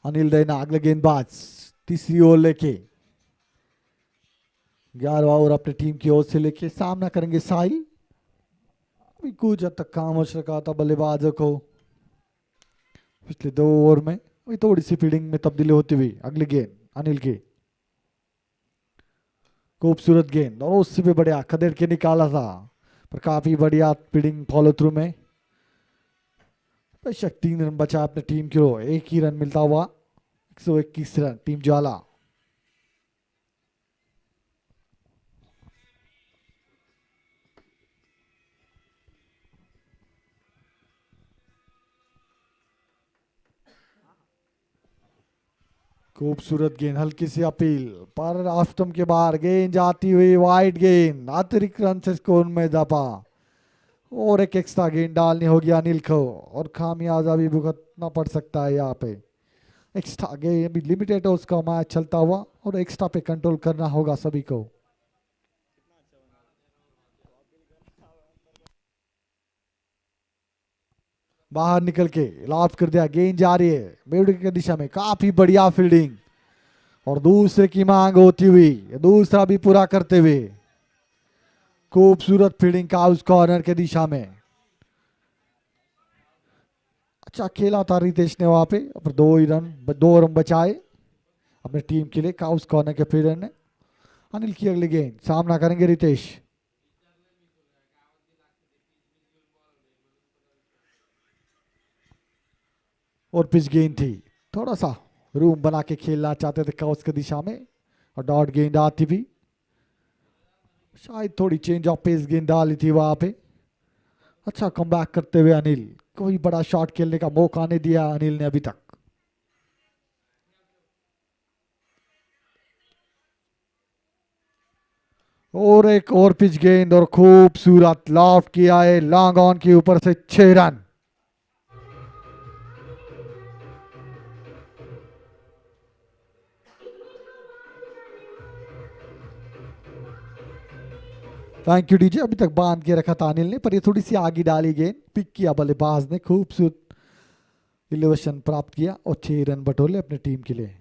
अनिल रैना अगले गेंदबाज, तीसरी ओवर लेके 11वां ओवर अपनी टीम की ओर से लेके सामना करेंगे साहिल। अभी कुछ हद तक खामोश रखा था बल्लेबाजों को पिछले 2 ओवर में। अभी थोड़ी सी फील्डिंग में तब्दीली होती हुई अगली गेंद अनिल की, खूबसूरत गेंद और उससे भी बढ़िया खदेड़ के निकाला था, पर काफी बढ़िया फील्डिंग फॉलो थ्रू में बेशक 3 रन बचा अपने टीम की ओर। एक ही रन मिलता हुआ 121 रन टीम ज्वाला। खूबसूरत गेंद, हल्की सी अपील पर ऑफ स्टंप के बाहर गेंद जाती हुई वाइड गेंद, अतिरिक्त रन से स्कोर में इजाफा और एक एक्स्ट्रा गेंद डालनी होगी अनिल को और खामियाजा भी भुगतना पड़ सकता है यहाँ पे। एक्स्ट्रा गेंद अभी लिमिटेड है उसका मैच चलता हुआ और एक्स्ट्रा पे कंट्रोल करना होगा सभी को। बाहर निकल के लॉफ कर दिया, गेंद जा रही है बेवड़े की दिशा में, काफी बढ़िया फील्डिंग और दूसरे की मांग होती हुई दूसरा भी पूरा करते हुए खूबसूरत फील्डिंग का उस कॉर्नर के दिशा में। अच्छा खेला था रितेश ने वहां पे, पर 2 रन बचाए अपने टीम के लिए काउस कॉर्नर के फील्डर ने। अनिल की अगली गेंद, सामना करेंगे रितेश। और पिच गेंद थी, थोड़ा सा रूम बना के खेलना चाहते थे काउस की दिशा में और डॉट गेंद आती भी, शायद थोड़ी चेंज ऑफ पेस गेंद डाली थी वहां पे। अच्छा कमबैक करते हुए अनिल, कोई बड़ा शॉट खेलने का मौका नहीं दिया अनिल ने अभी तक। और एक और पिच गेंद और खूबसूरत लॉफ्ट किया है लॉन्ग ऑन के ऊपर से 6 रन। थैंक यू डीजे, अभी तक बांध के रखा था अनिल ने, पर ये थोड़ी सी आगे डाली गेंद, पिक किया बल्लेबाज ने, खूबसूरत इलेवेशन प्राप्त किया और 6 रन बटोले अपनी टीम के लिए।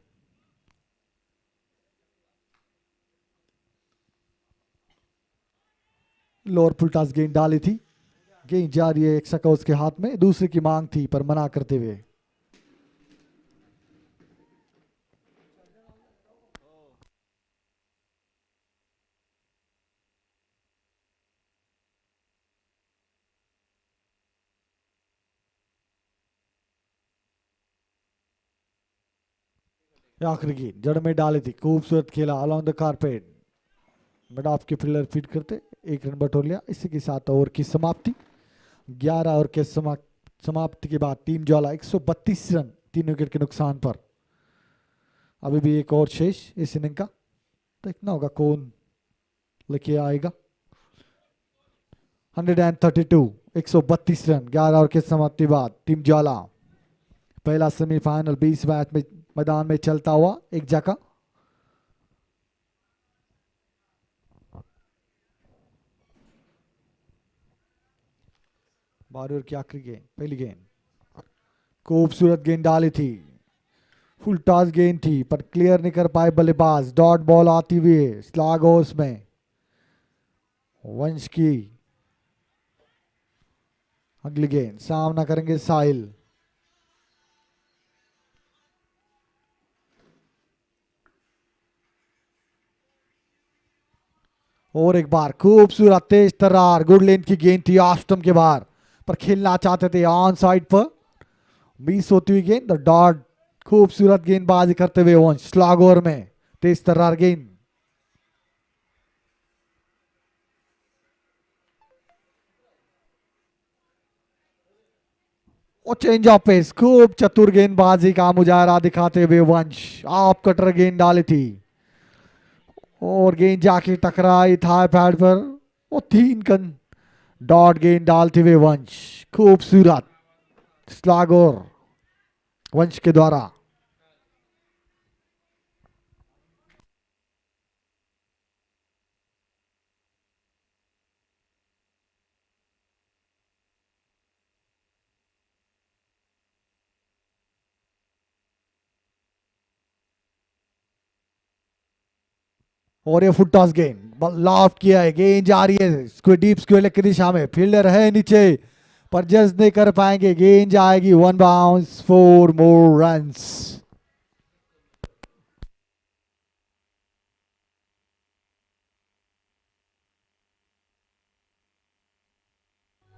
लोअर फुलटास गेंद डाली थी, गेंद जा रही है एक सका उसके हाथ में, दूसरे की मांग थी पर मना करते हुए। आखिरी गेंद जड़ में डाली थी, खूबसूरत खेला along the carpet, mid of के फील्डर फीड करते 1 रन बटोर लिया। इसी के साथ ओवर की समाप्ति। 11 ओवर के समाप्ति के बाद टीम ज्वाला 132 रन 3 विकेट के नुकसान पर। अभी भी एक और शेष इस इनिंग का, देखना होगा कौन लेके आएगा। 132 132 रन 11 ओवर के समाप्ति बाद टीम ज्वाला पहला सेमीफाइनल 20 मैच में मैदान में चलता हुआ एक जगह। बारह की आखिरी गेंद, पहली गेंद खूबसूरत गेंद डाली थी, फुल टॉस गेंद थी पर क्लियर नहीं कर पाए बल्लेबाज। डॉट बॉल आती हुई स्लॉग ओवर्स में वंश की अगली गेंद, सामना करेंगे साहिल। और एक बार खूबसूरत तेज तर्रार गुड लेंथ की गेंद थी ऑफ स्टंप के बाहर, पर खेलना चाहते थे ऑन साइड पर, मिस होती हुई गेंद। डॉट खूबसूरत गेंदबाजी करते हुए वंश स्लॉग ओवर में तेज तर्रार गेंद। और चेंज ऑफ पेस, खूब चतुर गेंदबाजी का मुजाहरा दिखाते हुए वंश ऑफ कटर गेंद डाली थी और गेंद जाके टकराई था पैड पर और 3 रन डॉट गेंद डालते हुए वंश, खूबसूरत स्लॉग ओवर वंश के द्वारा। और ये फुट टॉस गेंद लॉफ्ट किया है, गेंद जा रही है डीप स्क्वेयर लेग की दिशा में, फील्डर है नीचे पर जज नहीं कर पाएंगे, गेंद जाएगी one bounce, 4 more runs.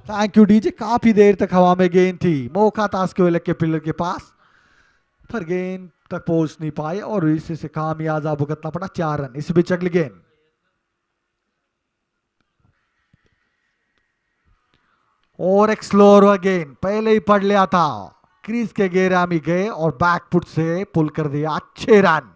Thank you DJ. काफी देर तक हवा में गेंद थी, मौका था स्क्वेयर लेग के पिलर के पास, पर गेंद तक पहुंच नहीं पाए और इसी से खामियाजा भुगतना पड़ा, 4 रन। इस बीच अगली गेंद और एक स्लोअर गेंद पहले ही पढ़ लिया था, क्रीज के घेरा में गए और बैकफुट से पुल कर दिया, 6 रन।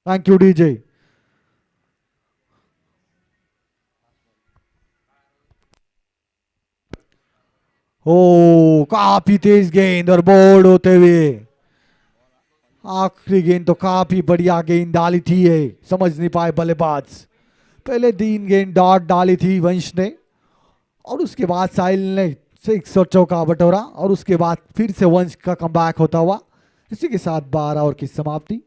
Thank you DJ. ओ काफी तेज गेंद और बोल्ड होते हुए आखिरी गेंद तो काफी बढ़िया गेंद डाली थी, ये समझ नहीं पाए बल्लेबाज। पहले 3 गेंद डॉट डाली थी वंश ने और उसके बाद साहिल ने 6 और चौका बटोरा और उसके बाद फिर से वंश का कमबैक होता हुआ। इसी के साथ 12 ओवर की समाप्ति,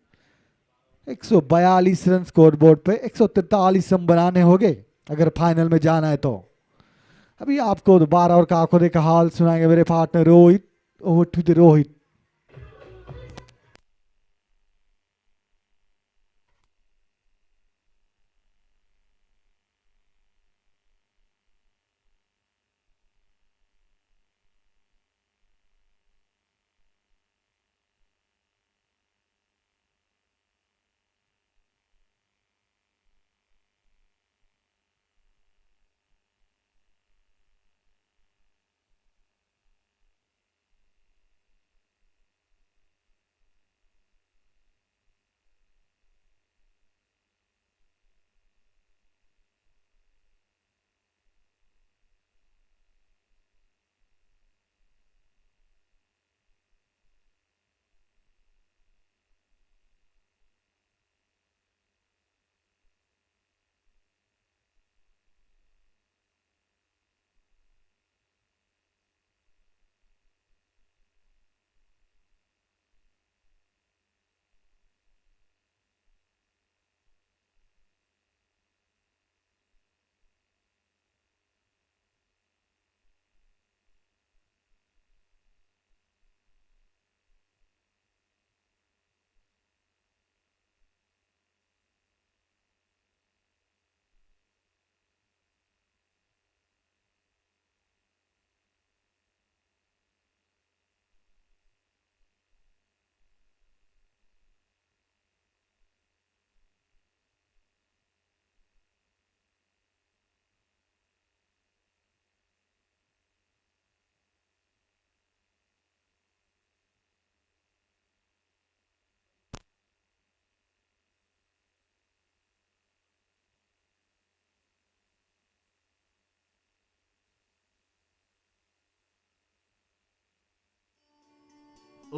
142 रन स्कोर बोर्ड पे, 143 रन बनाने होंगे अगर फाइनल में जाना है तो। अभी आपको 12 ओवर का आंखों देखा हाल सुनाएंगे मेरे partner Rohit. Over to the Rohit.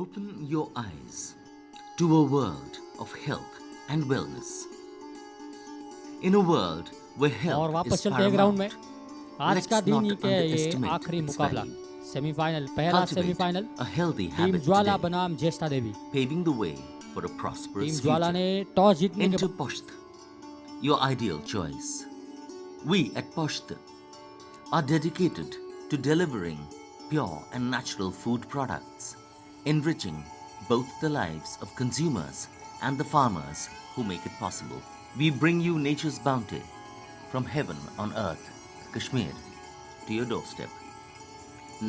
Open your eyes to a world of health and wellness. In a world where और health वापस is चलते हैं ग्राउंड में। paramount, आज let's का दिन not ही के ये underestimate आखिरी its मुकाबला, value. सेमीफाइनल, पहला Cultivate semifinal. a healthy team habit Jwala today, बनाम ज्येष्ठा देवी। paving the way for a team prosperous ज्वाला ने future. टॉस जीतने के Enter बाद Posht, your ideal choice. We at Posht are dedicated to delivering pure and natural food products, enriching both the lives of consumers and the farmers who make it possible. We bring you nature's bounty from heaven on earth, Kashmir, to your doorstep.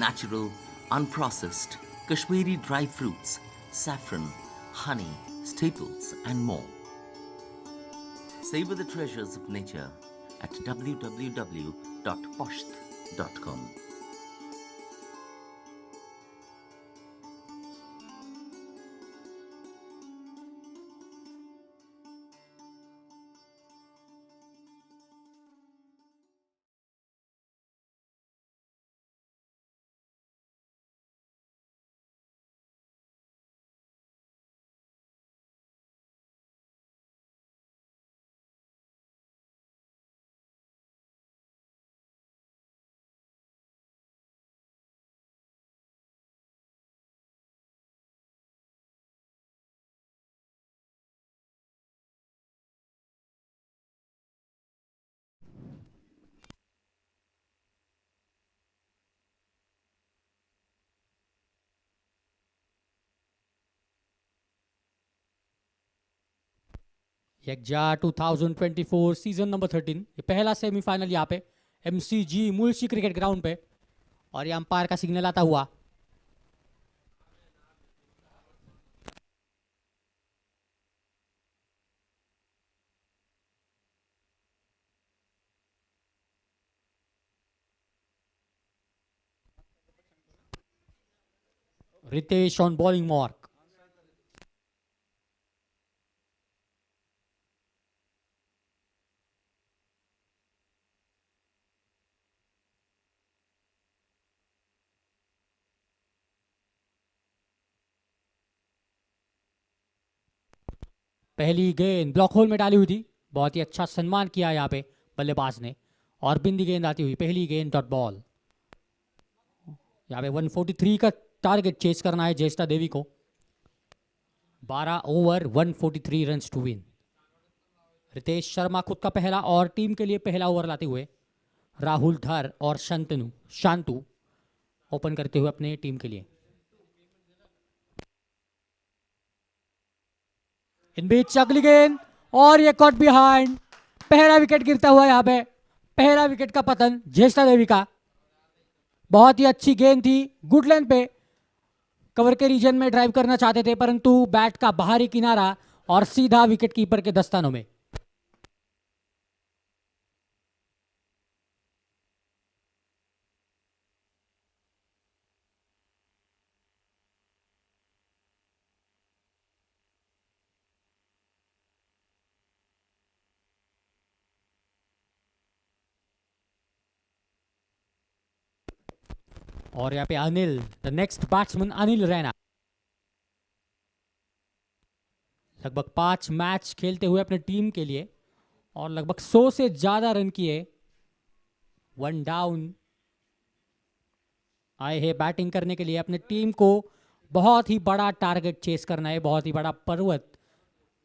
Natural, unprocessed Kashmiri dry fruits, saffron, honey, staples, and more. Savor the treasures of nature at www.posht.com. यज्ञा 2024 season number 13, ये पहला सेमीफाइनल यहाँ पे MCG मुल्शी क्रिकेट ग्राउंड पे, और ये अंपायर का सिग्नल आता हुआ। Ritesh on bowling mark. पहली गेंद ब्लॉक होल में डाली हुई थी, बहुत ही अच्छा सम्मान किया यहाँ पे बल्लेबाज ने, और बिंदी गेंद आती हुई, पहली गेंद डॉट बॉल। यहाँ पे 143 का टारगेट चेस करना है ज्येष्ठा देवी को। 12 over 143 runs to win. Ritesh Sharma खुद का पहला और टीम के लिए पहला ओवर लाते हुए, राहुल धर और शांतु ओपन करते हुए अपने टीम के लिए। इन बीच अगली गेंद, और ये कॉट बिहाइंड, पहला विकेट गिरता हुआ यहाँ पे, पहला विकेट का पतन ज्येष्ठा देवी का। बहुत ही अच्छी गेंद थी, गुड लेंथ पे कवर के रीजन में ड्राइव करना चाहते थे, परंतु बैट का बाहरी किनारा और सीधा विकेट कीपर के दस्तानों में। और यहाँ पे Anil, the next batsman Anil Raina, लगभग 5 मैच खेलते हुए अपने टीम के लिए और लगभग 100 से ज्यादा रन किए, 1 डाउन आए हैं बैटिंग करने के लिए। अपने टीम को बहुत ही बड़ा टारगेट चेस करना है, बहुत ही बड़ा पर्वत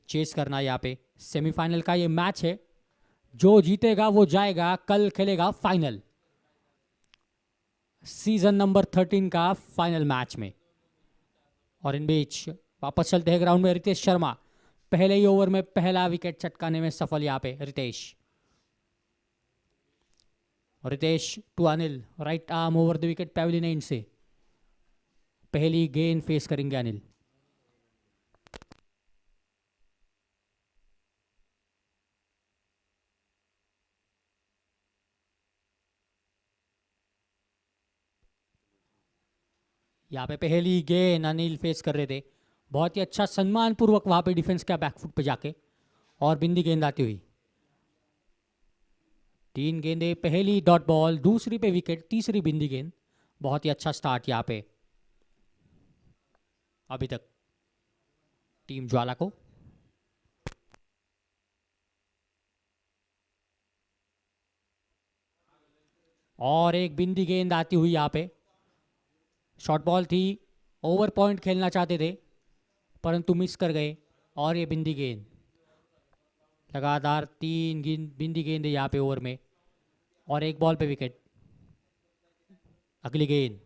चेस करना है। यहाँ पे सेमीफाइनल का ये मैच है, जो जीतेगा वो जाएगा, कल खेलेगा फाइनल, सीजन नंबर 13 का फाइनल मैच में। और इन बीच वापस चलते हैं ग्राउंड में। रितेश शर्मा पहले ही ओवर में पहला विकेट चटकाने में सफल। यहाँ पे Ritesh to Anil, right arm over the wicket pavilion end से पहली गेंद फेस करेंगे अनिल। यहाँ पे पहली गेंद अनिल फेस कर रहे थे, बहुत ही अच्छा सम्मान पूर्वक वहां पे डिफेंस किया बैकफुट पे जाके, और बिंदी गेंद आती हुई। 3 गेंदें, पहली डॉट बॉल, दूसरी पे विकेट, तीसरी बिंदी गेंद। बहुत ही अच्छा स्टार्ट यहाँ पे अभी तक टीम ज्वाला को। और एक बिंदी गेंद आती हुई यहाँ पे, शॉर्ट बॉल थी, ओवर पॉइंट खेलना चाहते थे परंतु मिस कर गए, और ये बिंदी गेंद। लगातार 3 बिंदी गेंद है यहाँ पे ओवर में, और एक बॉल पे विकेट। अगली गेंद,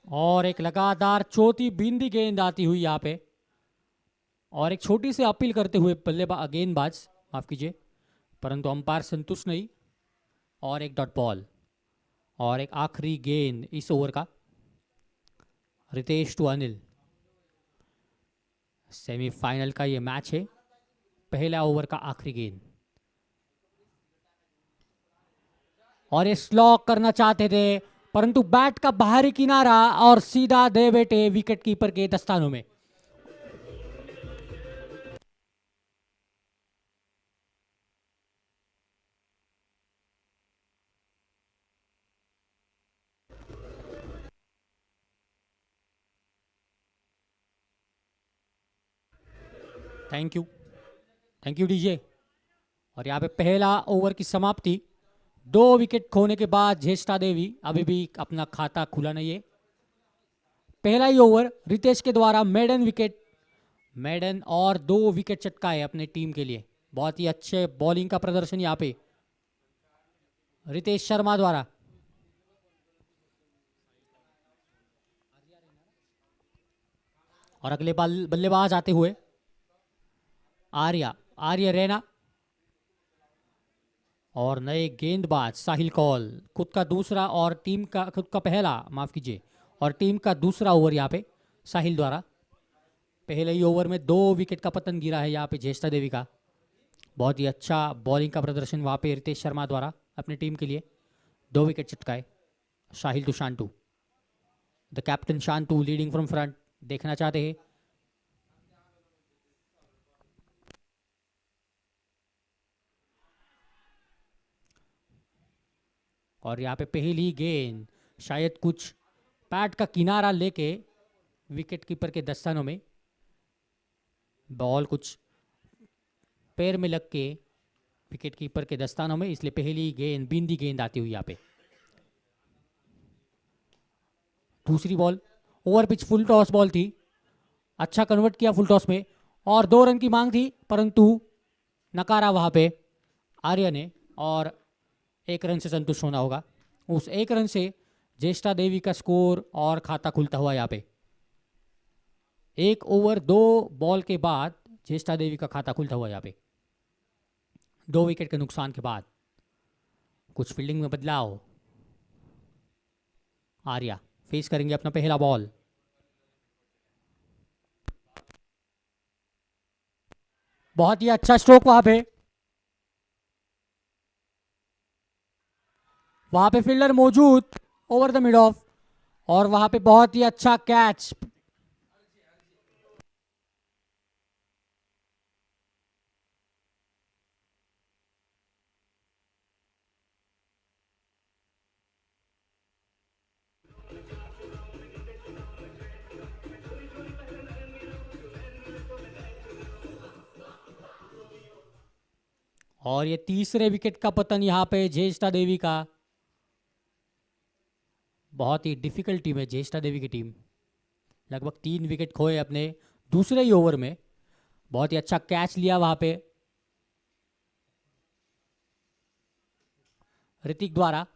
और एक लगातार चौथी बिंदी गेंद आती हुई यहाँ पे, और एक छोटी सी अपील करते हुए गेंदबाज, माफ कीजिए, परंतु अंपायर संतुष्ट नहीं, और एक डॉट बॉल। और एक आखिरी गेंद इस ओवर का, रितेश टू अनिल। सेमीफाइनल का ये मैच है, पहला ओवर का आखिरी गेंद, और ये स्लॉक करना चाहते थे परंतु बैट का बाहरी किनारा और सीधा दे बेटे विकेट कीपर के दस्तानों में। Thank you DJ. और यहाँ पे पहला ओवर की समाप्ति, 2 विकेट खोने के बाद ज्येष्ठा देवी अभी भी अपना खाता खुला नहीं है। पहला ही ओवर रितेश के द्वारा मेडन और 2 विकेट चटकाए अपने टीम के लिए। बहुत ही अच्छे बॉलिंग का प्रदर्शन यहाँ पे रितेश शर्मा द्वारा। और अगले बल्लेबाज आते हुए आर्य रैना और नए गेंदबाज साहिल कौल। खुद का दूसरा और टीम का खुद का पहला माफ कीजिए और टीम का दूसरा ओवर यहाँ पे साहिल द्वारा। पहले ही ओवर में 2 विकेट का पतन गिरा है यहाँ पे ज्येष्ठा देवी का। बहुत ही अच्छा बॉलिंग का प्रदर्शन वहाँ पे रितेश शर्मा द्वारा अपनी टीम के लिए। 2 विकेट चटकाए Sahil to Shantu. The captain Shantu leading from front देखना चाहते हैं। और यहाँ पे पहली गेंद शायद कुछ पैड का किनारा लेके विकेट कीपर के दस्तानों में बॉल कुछ पैर में लग के विकेट कीपर के दस्तानों में, इसलिए पहली गेंद बिंदी गेंद आती हुई यहाँ पे। दूसरी ball over pitch full toss ball थी, अच्छा कन्वर्ट किया फुल टॉस में और 2 रन की मांग थी परंतु नकारा वहाँ पे आर्य ने और 1 रन से संतुष्ट होना होगा। उस 1 रन से ज्येष्ठा देवी का स्कोर और खाता खुलता हुआ यहाँ पे। 1 ओवर 2 बॉल के बाद ज्येष्ठा देवी का खाता खुलता हुआ यहाँ पे। 2 विकेट के नुकसान के बाद कुछ फील्डिंग में बदलाव। आर्या फेस करेंगे अपना पहला बॉल। बहुत ही अच्छा स्ट्रोक वहां पे फील्डर मौजूद ओवर द मिड ऑफ और वहां पे बहुत ही अच्छा कैच। और ये तीसरे विकेट का पतन यहाँ पे ज्येष्ठा देवी का। बहुत ही डिफिकल्ट टीम है ज्येष्ठा देवी की टीम। लगभग 3 विकेट खोए अपने दूसरे ही ओवर में। बहुत ही अच्छा कैच लिया वहां पे ऋतिक द्वारा।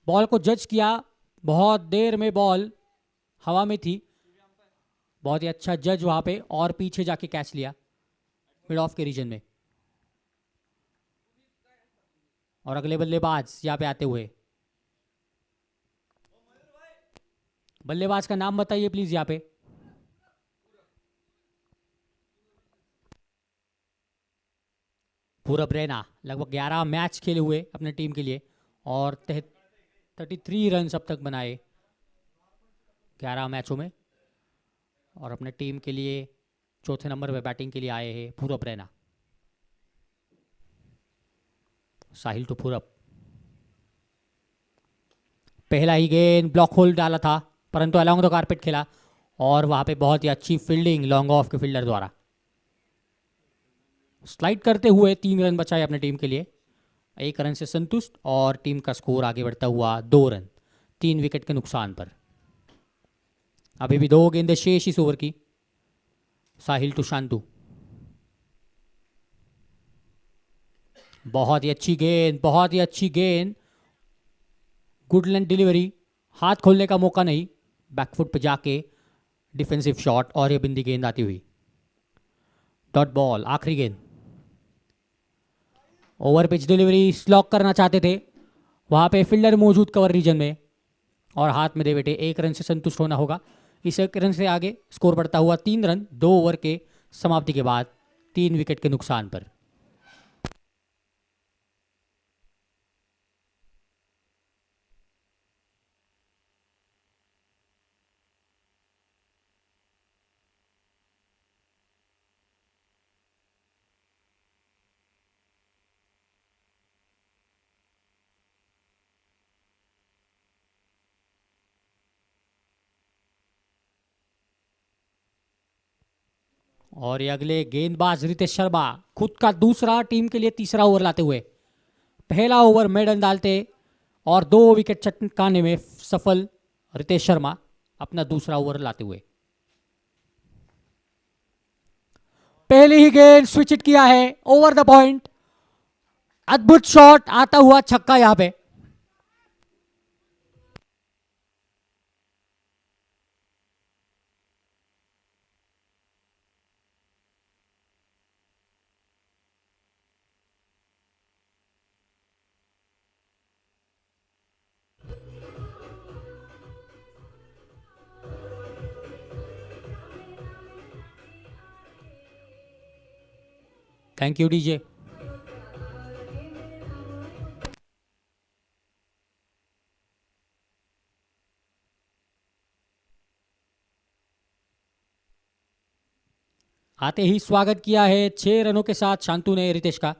बॉल को जज किया, बहुत देर में बॉल हवा में थी, बहुत ही अच्छा जज वहां पे और पीछे जाके कैच लिया मिड ऑफ के रीजन में। और अगले बल्लेबाज यहाँ पे आते हुए, बल्लेबाज का नाम बताइए प्लीज यहाँ पे। पूरब रैना लगभग 11 मैच खेले हुए अपने टीम के लिए और 33 रन अब तक बनाए 11 मैचों में और अपने टीम के लिए चौथे नंबर पे बैटिंग के लिए आए हैं पूरब रैना। साहिल टू पूरब। पहला ही गेंद ब्लॉक होल डाला था परंतु अलॉन्ग द कारपेट खेला और वहां पे बहुत ही अच्छी फील्डिंग लॉन्ग ऑफ के फील्डर द्वारा। स्लाइड करते हुए 3 रन बचाए अपने टीम के लिए। 1 रन से संतुष्ट और टीम का स्कोर आगे बढ़ता हुआ 2 रन 3 विकेट के नुकसान पर। अभी भी 2 गेंदें शेष इस ओवर की। साहिल टू शांतु। बहुत ही अच्छी गेंद, बहुत ही अच्छी गेंद। गुड लेंथ डिलीवरी, हाथ खोलने का मौका नहीं, बैकफुट पे जाके डिफेंसिव शॉट और ये बिंदी गेंद आती हुई। डॉट बॉल आखिरी गेंद। ओवर पिच डिलीवरी स्लॉक करना चाहते थे, वहां पे फील्डर मौजूद कवर रीजन में और हाथ में दे बैठे। 1 रन से संतुष्ट होना होगा। इस 1 रन से आगे स्कोर बढ़ता हुआ 3 रन 2 ओवर के समाप्ति के बाद 3 विकेट के नुकसान पर। और ये अगले गेंदबाज रितेश शर्मा खुद का दूसरा टीम के लिए तीसरा ओवर लाते हुए पहला ओवर मेडन डालते और 2 विकेट चटकाने में सफल रितेश शर्मा अपना दूसरा ओवर लाते हुए। पहले ही गेंद स्विच इट किया है ओवर द पॉइंट। अद्भुत शॉट, आता हुआ छक्का यहां पे। Thank you DJ. आते ही स्वागत किया है 6 रनों के साथ शांतु ने रितेश का।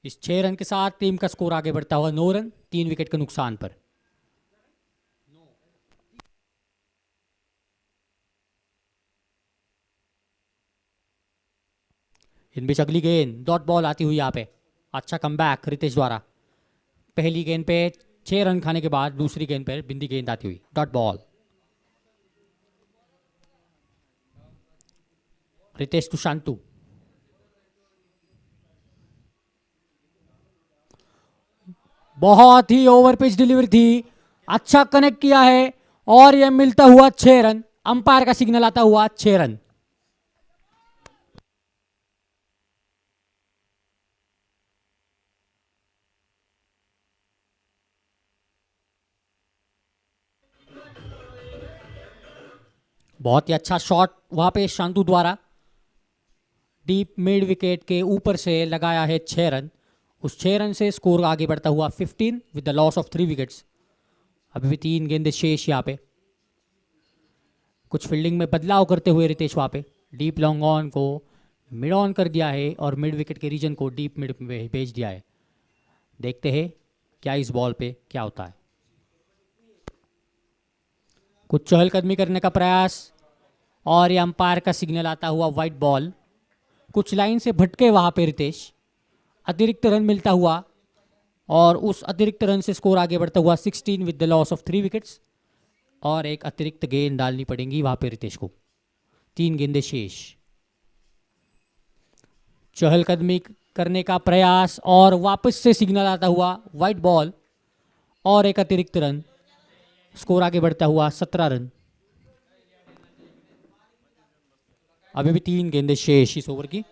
इस 6 रन के साथ टीम का स्कोर आगे बढ़ता हुआ 9 रन, 3 विकेट के नुकसान पर। इन बीच अगली गेंद डॉट बॉल आती हुई यहां पे। अच्छा कमबैक रितेश द्वारा। पहली गेंद पे 6 रन खाने के बाद दूसरी गेंद पर बिंदी गेंद आती हुई डॉट बॉल। रितेश टू शांतु। बहुत ही ओवर पिच डिलीवरी थी, अच्छा कनेक्ट किया है और यह मिलता हुआ 6 रन। अंपायर का सिग्नल आता हुआ 6 रन। बहुत ही अच्छा शॉट वहां पे शांतु द्वारा। डीप मिड विकेट के ऊपर से लगाया है 6 रन। उस 6 रन से स्कोर आगे बढ़ता हुआ 15 with the loss of 3 wickets. अभी भी 3 गेंदें शेष यहाँ पे। कुछ फील्डिंग में बदलाव करते हुए रितेश वहाँ पे डीप लॉन्ग ऑन को मिड ऑन कर दिया है और मिड विकेट के रीजन को डीप मिड में भेज दिया है। देखते हैं क्या इस बॉल पे क्या होता है। कुछ चहलकदमी करने का प्रयास और ये अंपायर का सिग्नल आता हुआ वाइट बॉल। कुछ लाइन से भटके वहाँ पे रितेश। अतिरिक्त रन मिलता हुआ और उस अतिरिक्त रन से स्कोर आगे बढ़ता हुआ 16 with the loss of 3 wickets. और एक अतिरिक्त गेंद डालनी पड़ेगी वहां पे रितेश को। 3 गेंदें शेष। चहलकदमी करने का प्रयास और वापस से सिग्नल आता हुआ वाइट बॉल और एक अतिरिक्त रन। स्कोर आगे बढ़ता हुआ 17 रन। अभी भी 3 गेंदें शेष इस ओवर की।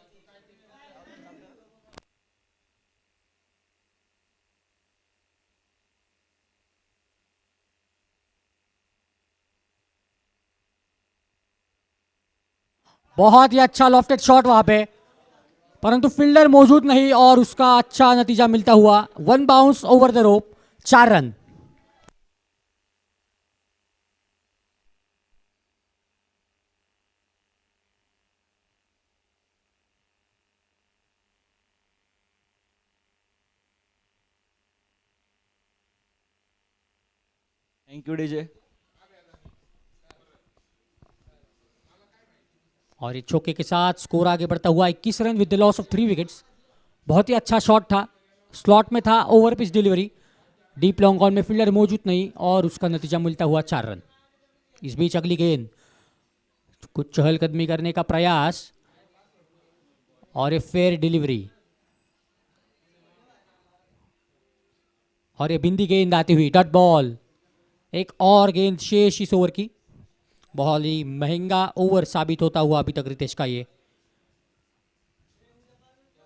बहुत ही अच्छा लॉफ्टेड शॉट वहां पे, परंतु फील्डर मौजूद नहीं और उसका अच्छा नतीजा मिलता हुआ 1 bounce over the rope, 4 run. Thank you DJ. और ये चौके के साथ स्कोर आगे बढ़ता हुआ 21 run with the loss of 3 wickets. बहुत ही अच्छा शॉट था, स्लॉट में था, over pitch delivery. Deep long on में फील्डर मौजूद नहीं और उसका नतीजा मिलता हुआ 4 रन। इस बीच अगली गेंद, कुछ चहलकदमी करने का प्रयास और ये फेयर डिलीवरी और ये बिंदी गेंद आती हुई डॉट बॉल। एक और गेंद शेष इस ओवर की। बहुत ही महंगा ओवर साबित होता हुआ अभी तक रितेश का ये।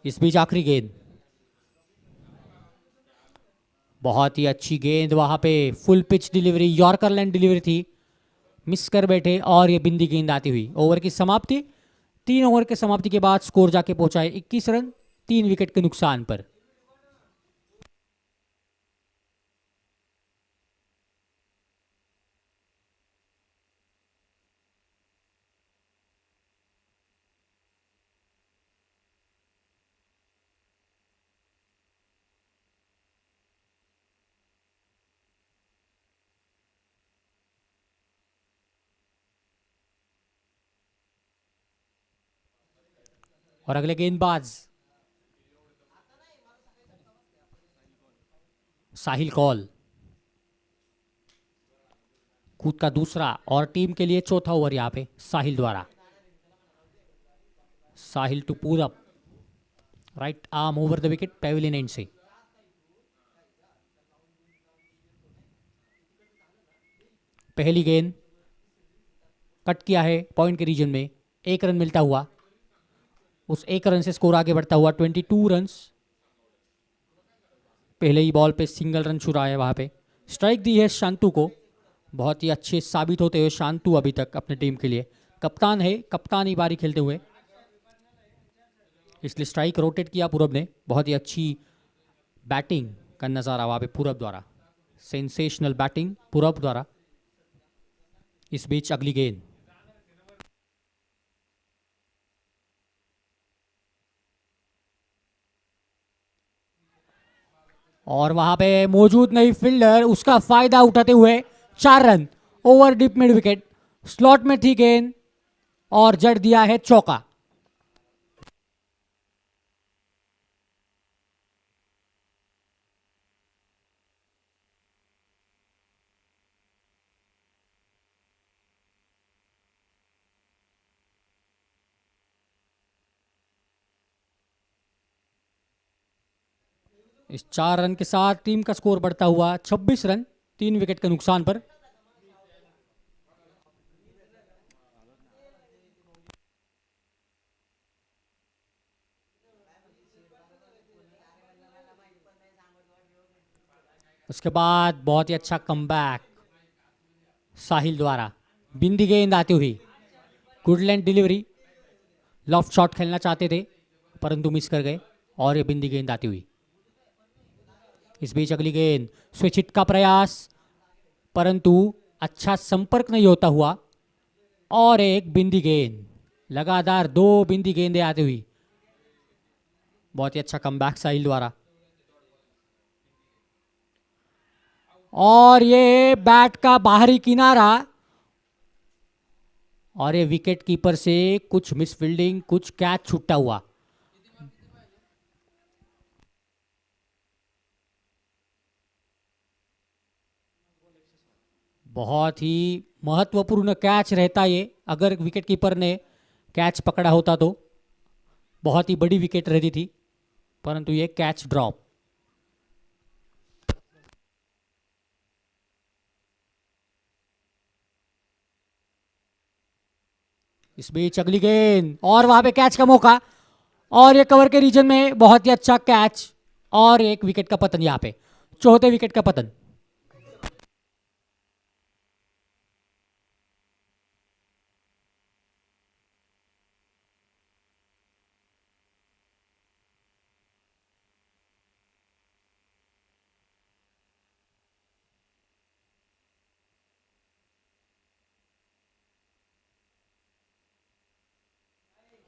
इस बीच आखिरी गेंद, बहुत ही अच्छी गेंद वहां पे, full pitch delivery, yorker land delivery थी, मिस कर बैठे और ये बिंदी गेंद आती हुई। ओवर की समाप्ति। 3 ओवर के समाप्ति के बाद स्कोर जाके पहुंचा है 21 रन, 3 विकेट के नुकसान पर। और अगले गेंदबाज साहिल कौल, कूद का दूसरा और टीम के लिए चौथा ओवर यहां पे साहिल द्वारा। Sahil to pull up, right arm over the wicket, pavilion end से। पहली गेंद कट किया है पॉइंट के रीजन में, 1 रन मिलता हुआ, उस 1 रन से स्कोर आगे बढ़ता हुआ 22 रन्स। पहले ही बॉल पे सिंगल रन छुड़ा है, वहां पे स्ट्राइक दी है शांतु को। बहुत ही अच्छे साबित होते हुए शांतु अभी तक अपने टीम के लिए कप्तान है, कप्तानी बारी खेलते हुए, इसलिए स्ट्राइक रोटेट किया पूरब ने। बहुत ही अच्छी बैटिंग का नजारा वहां पे पूरब द्वारा, सेंसेशनल बैटिंग पूरब द्वारा। इस बीच अगली गेंद, और वहां पे मौजूद नहीं फील्डर, उसका फायदा उठाते हुए 4 run, over deep mid wicket, slot में थी गेंद और जड़ दिया है चौका। इस 4 रन के साथ टीम का स्कोर बढ़ता हुआ 26 रन, 3 विकेट के नुकसान पर। उसके बाद बहुत ही अच्छा कमबैक साहिल द्वारा, बिंदी गेंद आती हुई, good length delivery, loft shot खेलना चाहते थे परंतु मिस कर गए, और ये बिंदी गेंद आती हुई। इस बीच अगली गेंद, स्विच हिट का प्रयास परंतु अच्छा संपर्क नहीं होता हुआ, और एक बिंदी गेंद, लगातार 2 बिंदी गेंदें आती हुई। बहुत ही अच्छा कमबैक साहिल द्वारा, और ये बैट का बाहरी किनारा, और ये विकेट कीपर से कुछ मिस फील्डिंग, कुछ कैच छूटा हुआ। बहुत ही महत्वपूर्ण कैच रहता ये, अगर विकेट कीपर ने कैच पकड़ा होता तो बहुत ही बड़ी विकेट रहती थी, परंतु ये कैच ड्रॉप। इस बीच अगली गेंद, और वहां पे कैच का मौका, और ये कवर के रीजन में बहुत ही अच्छा कैच, और एक विकेट का पतन, यहां पे चौथे विकेट का पतन।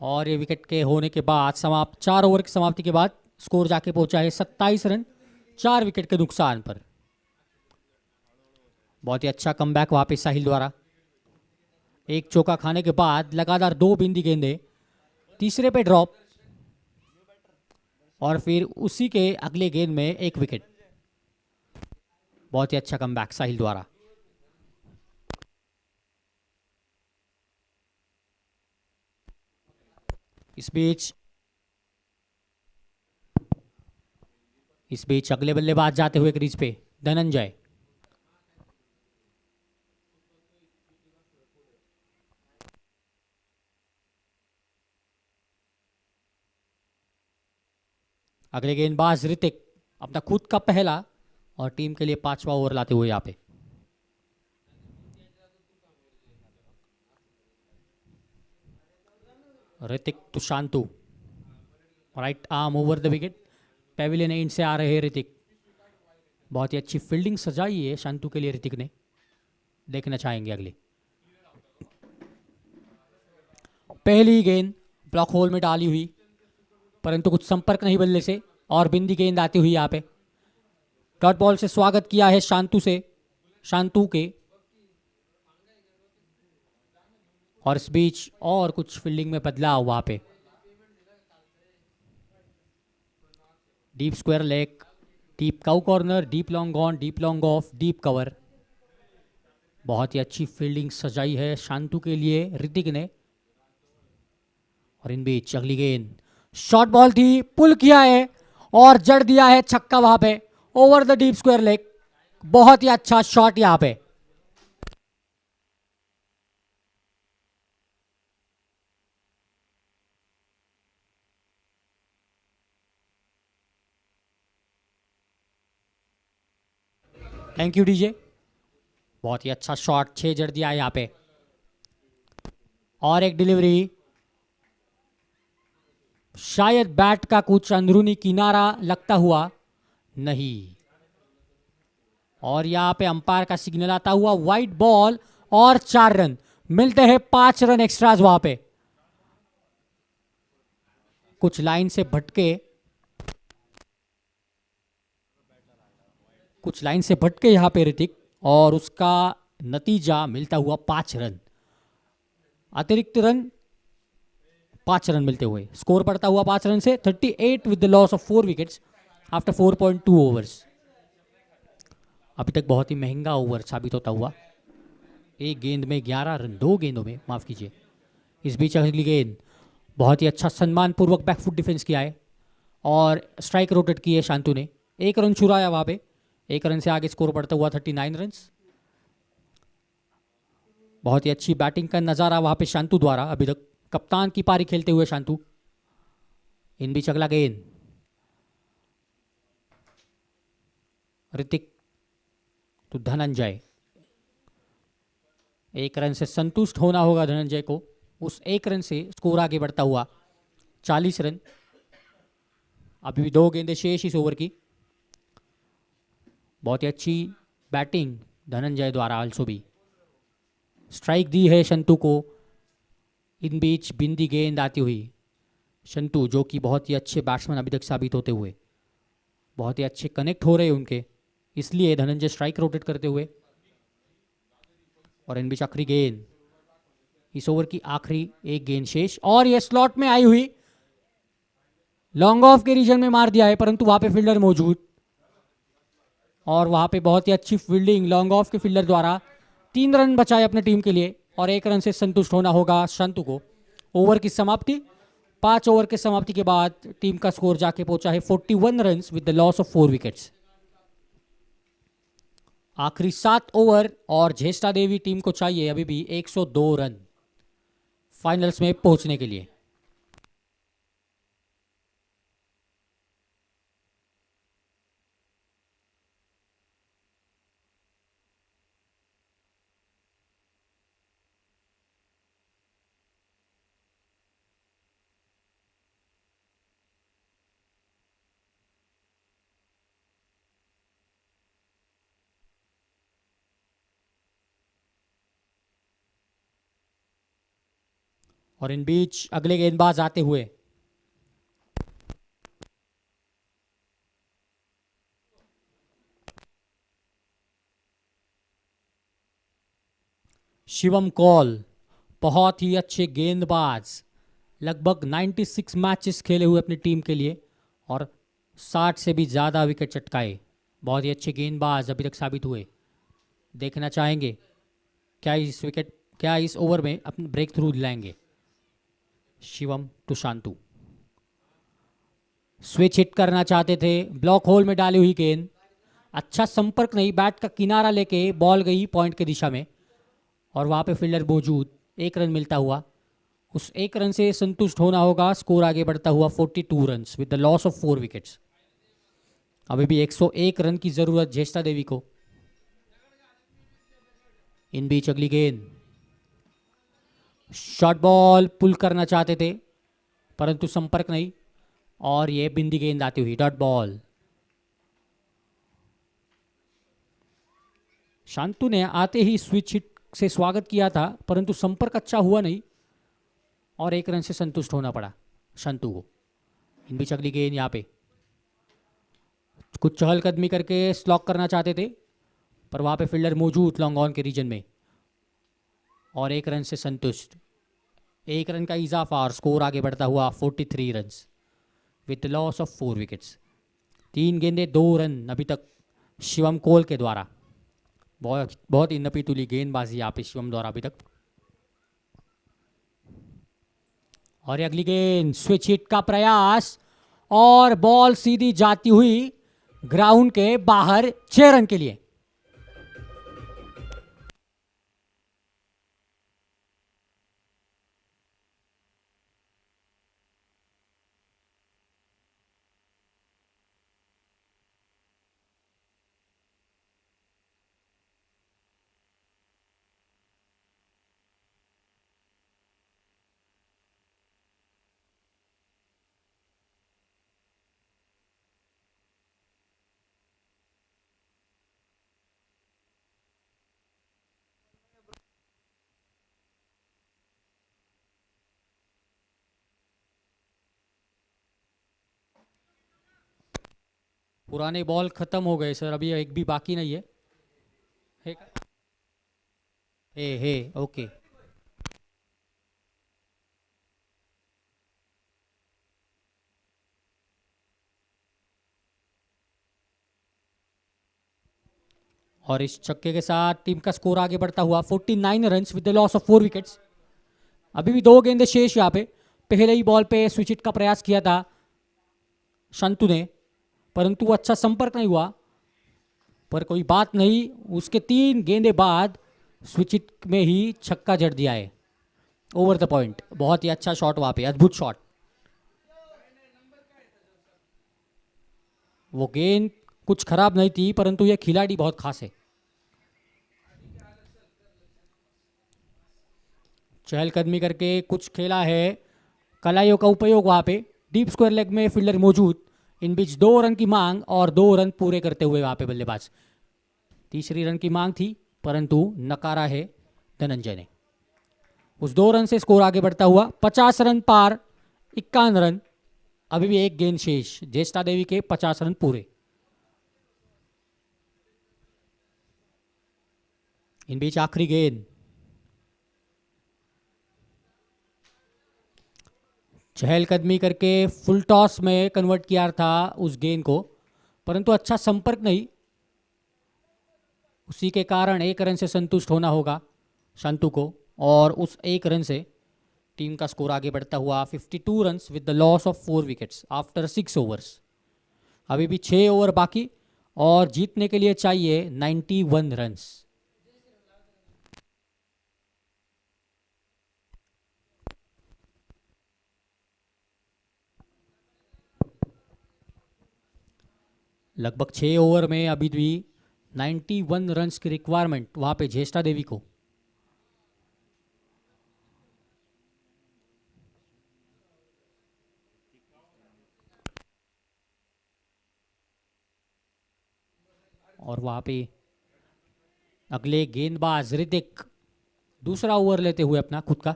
और ये विकेट के होने के बाद समाप्त, 4 ओवर की समाप्ति के बाद स्कोर जाके पहुंचा है 27 रन, 4 विकेट के नुकसान पर। बहुत ही अच्छा कमबैक वहां पे साहिल द्वारा, एक चौका खाने के बाद लगातार 2 बिंदी गेंदे, तीसरे पे ड्रॉप, और फिर उसी के अगले गेंद में 1 विकेट। बहुत ही अच्छा कमबैक साहिल द्वारा। इस बीच अगले बल्लेबाज जाते हुए क्रीज पे धनंजय, अगले गेंदबाज ऋतिक, अपना खुद का पहला और टीम के लिए 5वां ओवर लाते हुए यहाँ पे। Hrithik to Shantu, right arm over the wicket, pavilion end से आ रहे हैं ऋतिक। बहुत ही अच्छी फील्डिंग सजाई है शांतु के लिए ऋतिक ने, देखना चाहेंगे अगली। पहली गेंद ब्लॉक होल में डाली हुई, परंतु कुछ संपर्क नहीं बल्ले से, और बिंदी गेंद आती हुई यहाँ पे। डॉट बॉल से स्वागत किया है शांतु के, और इस बीच और कुछ फील्डिंग में बदलाव वहां पे। Deep square leg, deep cow corner, deep long on, deep long off, deep cover. बहुत ही अच्छी फील्डिंग सजाई है शांतु के लिए ऋतिक ने। और इन बीच अगली गेंद शॉर्ट बॉल थी, पुल किया है और जड़ दिया है छक्का वहां पे over the deep square leg. बहुत ही अच्छा शॉट यहां पे। Thank you DJ. बहुत ही अच्छा शॉट, 6 जड़ दिया है यहां पे। और एक डिलीवरी, शायद बैट का कुछ अंदरूनी किनारा लगता हुआ नहीं। और यहां पे अंपायर का सिग्नल आता हुआ वाइड बॉल और 4 रन मिलते हैं। 5 रन एक्स्ट्राज वहां पे। कुछ लाइन से भटके यहां पे ऋतिक, और उसका नतीजा मिलता हुआ 5 रन। अतिरिक्त रन 5 रन मिलते हुए स्कोर बढ़ता हुआ 5 रन से 38 with the loss of 4 wickets after 4.2 overs. अभी तक बहुत ही महंगा ओवर साबित होता हुआ। एक गेंद में 11 रन, 2 गेंदों में, माफ कीजिए। इस बीच अगली गेंद बहुत ही अच्छा सम्मानपूर्वक बैकफुट डिफेंस किया है और स्ट्राइक रोटेट की है शांतु ने। 1 रन छुड़ाया वहां पे। 1 रन से आगे स्कोर बढ़ता हुआ 39 रन। बहुत ही अच्छी बैटिंग का नजारा वहां पे शांतु द्वारा अभी तक, कप्तान की पारी खेलते हुए शांतु। इन बीच अगला गेंद ऋतिक तो धनंजय। 1 रन से संतुष्ट होना होगा धनंजय को। उस 1 रन से स्कोर आगे बढ़ता हुआ 40 रन। अभी भी 2 गेंदें शेष इस ओवर की। बहुत ही अच्छी बैटिंग धनंजय द्वारा आल्सो भी। स्ट्राइक दी है शंतु को। इन बीच बिंदी गेंद आती हुई शंतु, जो कि बहुत ही अच्छे बैट्समैन अभी तक साबित होते हुए, बहुत ही अच्छे कनेक्ट हो रहे हैं उनके, इसलिए धनंजय स्ट्राइक रोटेट करते हुए। और इन बीच आखिरी गेंद, इस ओवर की आखिरी एक गेंद शेष, और ये स्लॉट में आई हुई, लॉन्ग ऑफ के रीजन में मार दिया है, परंतु वहां पे फील्डर मौजूद, और वहां पे बहुत ही अच्छी फील्डिंग लॉन्ग ऑफ के फील्डर द्वारा। 3 रन बचाए अपने टीम के लिए और 1 रन से संतुष्ट होना होगा शंतु को। ओवर की समाप्ति, 5 ओवर के समाप्ति के बाद टीम का स्कोर जाके पहुंचा है 41 run with the loss of 4 wickets. आखिरी 7 ओवर और ज्येष्ठा देवी टीम को चाहिए अभी भी 102 रन फाइनल्स में पहुंचने के लिए। और इन बीच अगले गेंदबाज आते हुए शिवम कौल, बहुत ही अच्छे गेंदबाज, लगभग 96 मैचेस खेले हुए अपनी टीम के लिए और 60 से भी ज़्यादा विकेट चटकाए। बहुत ही अच्छे गेंदबाज अभी तक साबित हुए। देखना चाहेंगे क्या इस ओवर में अपने ब्रेक थ्रू दिलाएंगे। Shivam to Shantu, switch hit करना चाहते थे, ब्लॉक होल में डाली हुई गेंद, अच्छा संपर्क नहीं, बैट का किनारा लेके बॉल गई पॉइंट की दिशा में और वहां पे फील्डर मौजूद। 1 रन मिलता हुआ, उस 1 रन से संतुष्ट होना होगा। स्कोर आगे बढ़ता हुआ 42 run with the loss of 4 wickets. अभी भी 101 रन की जरूरत ज्येष्ठा देवी को। इन बीच अगली गेंद, शॉर्ट बॉल पुल करना चाहते थे परंतु संपर्क नहीं, और ये बिंदी गेंद आती हुई डॉट बॉल। शांतु ने आते ही स्विच हिट से स्वागत किया था परंतु संपर्क अच्छा हुआ नहीं और 1 रन से संतुष्ट होना पड़ा शांतु को। इन बीच अगली गेंद, यहाँ पे कुछ चहलकदमी करके स्लॉक करना चाहते थे पर वहां पे फील्डर मौजूद लॉन्ग ऑन के रीजन में और 1 रन से संतुष्ट। 1 रन का इजाफा और स्कोर आगे बढ़ता हुआ 43 run with loss of 4 wickets. 3 गेंदे 2 रन अभी तक शिवम कोल के द्वारा। बहुत बहुत ही नपीतुली गेंदबाजी यहाँ पे शिवम द्वारा अभी तक। और ये अगली गेंद स्विच हिट का प्रयास और बॉल सीधी जाती हुई ग्राउंड के बाहर 6 रन के लिए। पुराने बॉल खत्म हो गए सर, अभी एक भी बाकी नहीं है। हे ओके। और इस छक्के के साथ टीम का स्कोर आगे बढ़ता हुआ 49 runs with the loss of 4 wickets. अभी भी 2 गेंदे शेष यहाँ पे। पहले ही बॉल पे स्विच हिट का प्रयास किया था शांतु ने, परंतु अच्छा संपर्क नहीं हुआ। पर कोई बात नहीं, उसके 3 गेंदे बाद स्विच हिट में ही छक्का जड़ दिया है ओवर द पॉइंट। बहुत ही अच्छा शॉट वहां पे, अद्भुत शॉट। वो गेंद कुछ खराब नहीं थी, परंतु यह खिलाड़ी बहुत खास है। चहलकदमी करके कुछ खेला है, कलाइयों का उपयोग वहां पे। डीप स्क्वायर लेग में फील्डर मौजूद, इन बीच 2 रन की मांग और 2 रन पूरे करते हुए वहां पे बल्लेबाज। तीसरी रन की मांग थी परंतु नकारा है धनंजय ने। उस 2 रन से स्कोर आगे बढ़ता हुआ 50 रन पार, 51 रन। अभी भी 1 गेंद शेष, ज्येष्ठा देवी के 50 रन पूरे। इन बीच आखिरी गेंद, चहलकदमी करके फुल टॉस में कन्वर्ट किया था उस गेंद को, परंतु अच्छा संपर्क नहीं। उसी के कारण 1 रन से संतुष्ट होना होगा शांतु को, और उस 1 रन से टीम का स्कोर आगे बढ़ता हुआ 52 runs with the loss of 4 wickets after 6 overs. अभी भी 6 ओवर बाकी और जीतने के लिए चाहिए 91 रन्स। लगभग 6 ओवर में अभी भी 91 रन्स की रिक्वायरमेंट वहां पे ज्येष्ठा देवी को। और वहां पे अगले गेंदबाज ऋतिक दूसरा ओवर लेते हुए अपना खुद का।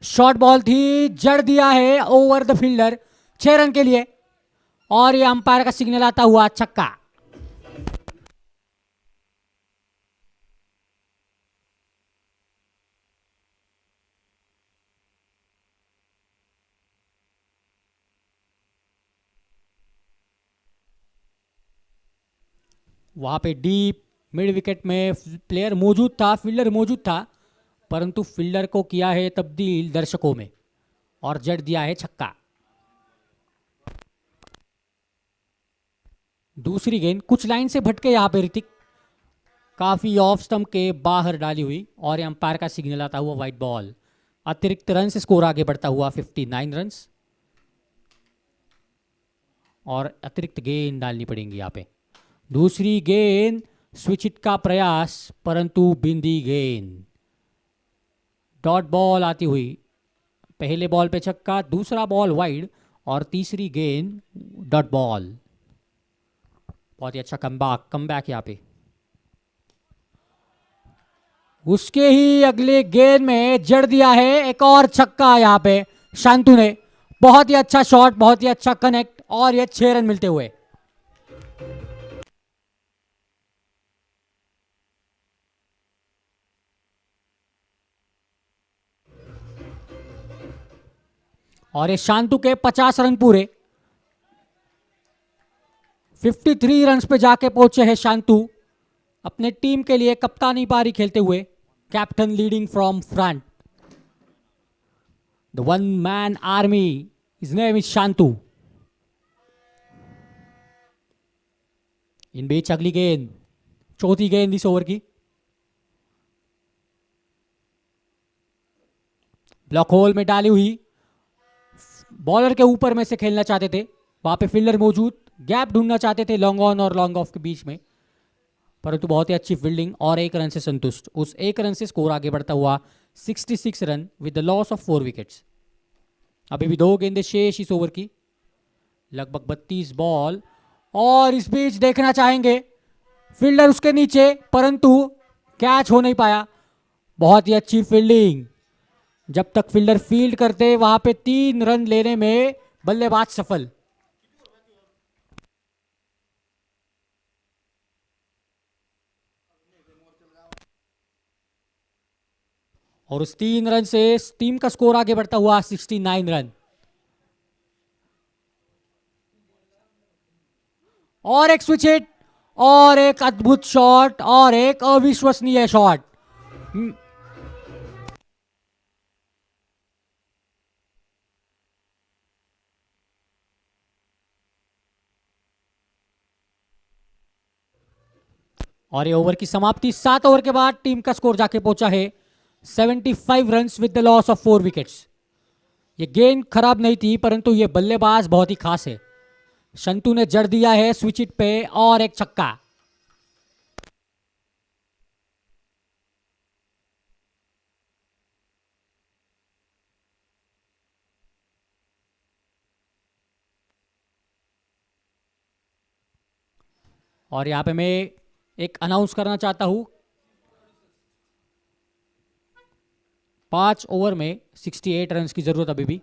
शॉर्ट बॉल थी, जड़ दिया है ओवर द फील्डर 6 रन के लिए, और ये अंपायर का सिग्नल आता हुआ छक्का। वहां पे डीप मिड विकेट में प्लेयर मौजूद था, फील्डर मौजूद था, परंतु फील्डर को किया है तब्दील दर्शकों में और जड़ दिया है छक्का। दूसरी गेंद कुछ लाइन से भटके यहाँ पे ऋतिक, काफी ऑफ स्टंप के बाहर डाली हुई, और अंपायर का सिग्नल आता हुआ वाइड बॉल। अतिरिक्त रन से स्कोर आगे बढ़ता हुआ 59 रन्स, और अतिरिक्त गेंद डालनी पड़ेंगी यहाँ पे। दूसरी गेंद स्विच हिट का प्रयास, परंतु बिंदी गेंद। डॉट बॉल आती हुई, पहले बॉल पे छक्का, दूसरा बॉल वाइड, और तीसरी गेंद डॉट बॉल। बहुत ही अच्छा कमबैक यहाँ पे। उसके ही अगले गेंद में जड़ दिया है एक और छक्का यहाँ पे शांतु ने। बहुत ही अच्छा शॉट, बहुत ही अच्छा कनेक्ट, और ये 6 रन मिलते हुए। और ये शांतु के 50 रन पूरे। 53 रन पे जाके पहुंचे हैं शांतु अपने टीम के लिए कप्तानी पारी खेलते हुए. Captain leading from front. The one man army, his name is Shantu. इन बीच अगली गेंद, चौथी गेंद इस ओवर की. ब्लॉक होल में डाली हुई, बॉलर के ऊपर में से खेलना चाहते थे. वहां पे फील्डर मौजूद, गैप ढूंढना चाहते थे लॉन्ग ऑन और लॉन्ग ऑफ के बीच में, परंतु बहुत ही अच्छी फील्डिंग और 1 रन से संतुष्ट. उस 1 रन से स्कोर आगे बढ़ता हुआ 66 run with the loss of 4 wickets. अभी भी 2 गेंदें शेष इस ओवर की, लगभग 32 बॉल. और इस बीच देखना चाहेंगे फील्डर उसके नीचे, परंतु कैच हो नहीं पाया. बहुत ही अच्छी फील्डिंग. जब तक फील्डर फील्ड करते वहां पे 3 रन लेने में बल्लेबाज सफल. और उस 3 रन से टीम का स्कोर आगे बढ़ता हुआ 69 रन. और एक स्विच हिट और एक अद्भुत शॉट और एक अविश्वसनीय शॉट. और ये ओवर की समाप्ति. 7 ओवर के बाद टीम का स्कोर जाके पहुंचा है 75 runs with the loss of 4 wickets. ये गेंद खराब नहीं थी, परंतु ये बल्लेबाज बहुत ही खास है. शंतु ने जड़ दिया है स्विच हिट पे और एक छक्का. और यहां पे मैं एक अनाउंस करना चाहता हूं. 5 ओवर में 68 रन की जरूरत अभी भी.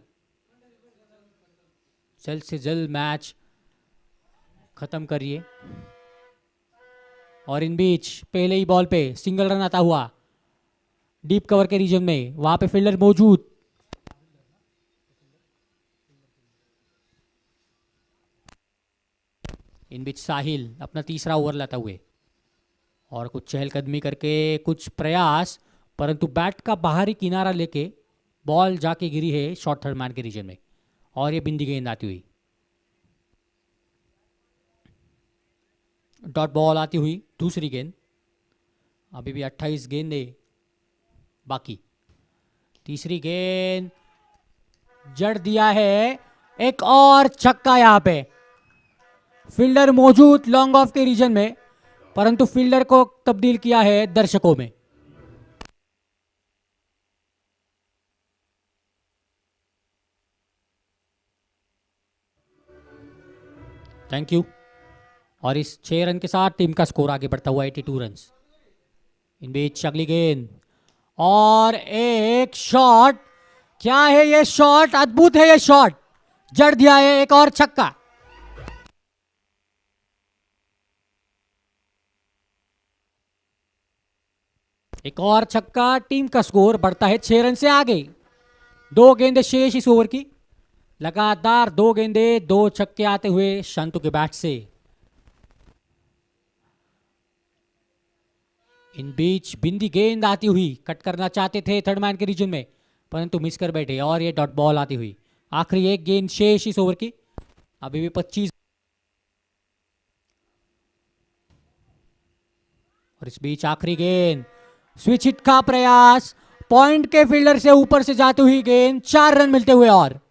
जल्द से जल्द मैच खत्म करिए. और इन बीच पहले ही बॉल पे सिंगल रन आता हुआ डीप कवर के रीजन में, वहां पे फील्डर मौजूद. इन बीच साहिल अपना तीसरा ओवर लाता हुए और कुछ चहलकदमी करके कुछ प्रयास, परंतु बैट का बाहरी किनारा लेके बॉल जाके गिरी है शॉर्ट थर्ड मैन के रीजन में. और ये बिंदी गेंद आती हुई, डॉट बॉल आती हुई दूसरी गेंद. अभी भी 28 गेंदें बाकी. तीसरी गेंद जड़ दिया है, एक और छक्का. यहां पे फील्डर मौजूद लॉन्ग ऑफ के रीजन में, परंतु फील्डर को तब्दील किया है दर्शकों में. Thank you. और इस 6 रन के साथ टीम का स्कोर आगे बढ़ता हुआ 82 रन. इन बीच अगली गेंद और एक शॉट. क्या है ये शॉट, अद्भुत है ये शॉट. जड़ दिया है, एक और छक्का. एक और छक्का. टीम का स्कोर बढ़ता है 6 रन से आगे. 2 गेंदें शेष इस ओवर की. लगातार 2 गेंदें 2 छक्के आते हुए शांतु के बैट से. इन बीच बिंदी गेंद आती हुई, कट करना चाहते थे थर्ड मैन के रीजन में, परंतु मिस कर बैठे. और ये डॉट बॉल आती हुई. आखिरी एक गेंद शेष इस ओवर की. अभी भी 25. और इस बीच आखिरी गेंद, स्विच हिट का प्रयास, पॉइंट के फील्डर से ऊपर से जाती हुई गेंद. 4 रन मिलते हुए. और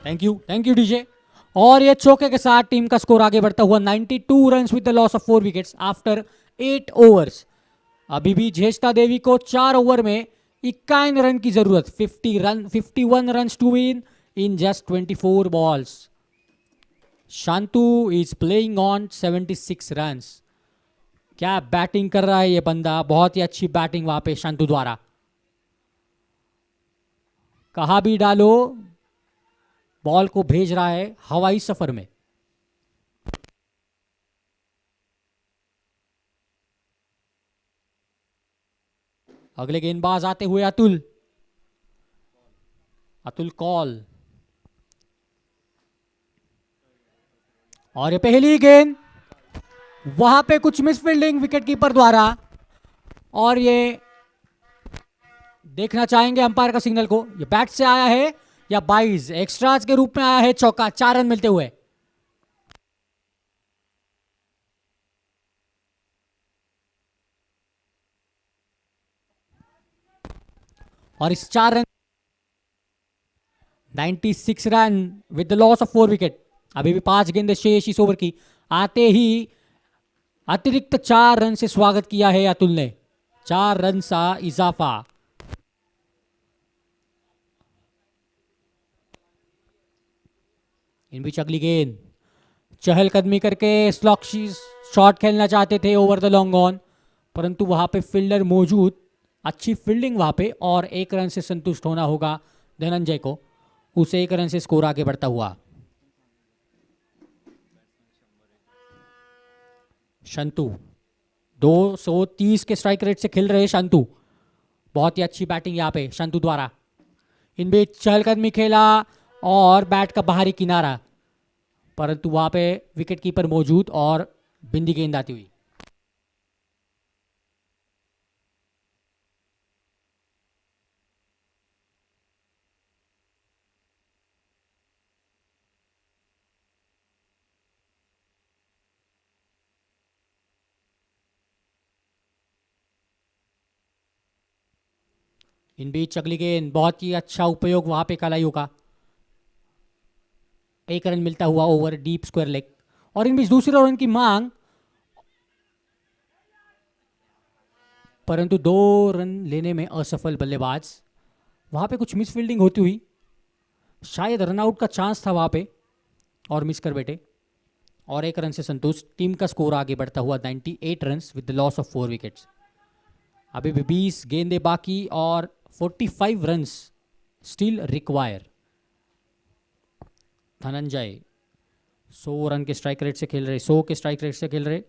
थैंक यू डीजे. और ये चौके के साथ टीम का स्कोर आगे बढ़ता हुआ 92 runs with the loss of 4 wickets after 8 overs. अभी भी ज्येष्ठा देवी को 4 ओवर में 51 रन की जरूरत. 51 run to win in just 24 balls. Shantu is playing on 76 runs. क्या बैटिंग कर रहा है ये बंदा. बहुत ही अच्छी बैटिंग वहां पे शांतु द्वारा. कहा भी डालो, बॉल को भेज रहा है हवाई सफर में. अगले गेंदबाज आते हुए अतुल। अतुल कॉल, और ये पहली गेंद, वहां पे कुछ मिस फील्डिंग विकेट कीपर द्वारा, और ये देखना चाहेंगे अंपायर का सिग्नल को। ये बैट से आया है या 22 एक्स्ट्राज के रूप में आया है चौका, 4 रन मिलते हुए। और इस 4 run 96 run with the loss of 4 wicket. अभी भी 5 गेंदें शेष इस ओवर की। आते ही अतिरिक्त 4 रन से स्वागत किया है अतुल ने, 4 रन सा इजाफा। इन बीच अगली गेंद, चहलकदमी करके स्लॉक शॉट खेलना चाहते थे ओवर द लॉन्ग ऑन, परंतु वहां पे फील्डर मौजूद, अच्छी फील्डिंग वहां पे, और 1 रन से संतुष्ट होना होगा धनंजय को। उस 1 रन से स्कोर आगे बढ़ता हुआ। शंतु 230 के स्ट्राइक रेट से खेल रहे शंतु, बहुत ही अच्छी बैटिंग यहाँ पे शंतु द्वारा। इन बीच चहलकदमी खेला और बैट का बाहरी किनारा, परंतु वहां पे विकेट कीपर मौजूद और बिंदी गेंद आती हुई। इन बीच अगली गेंद, बहुत ही अच्छा उपयोग वहां पे कलाइयों का। 1 रन मिलता हुआ ओवर डीप स्क्वायर लेग। और इन बीच दूसरे रन की मांग, परंतु 2 रन लेने में असफल बल्लेबाज। वहां पे कुछ मिस फील्डिंग होती हुई, शायद रनआउट का चांस था वहां पे, और मिस कर बैठे। और 1 रन से संतुष्ट, टीम का स्कोर आगे बढ़ता हुआ 98 run with the loss of 4 wickets. अभी भी 20 गेंदे बाकी और 45 run still require. Dhananjay 100 run के स्ट्राइक रेट से खेल रहे, 100 के स्ट्राइक रेट से खेल रहे।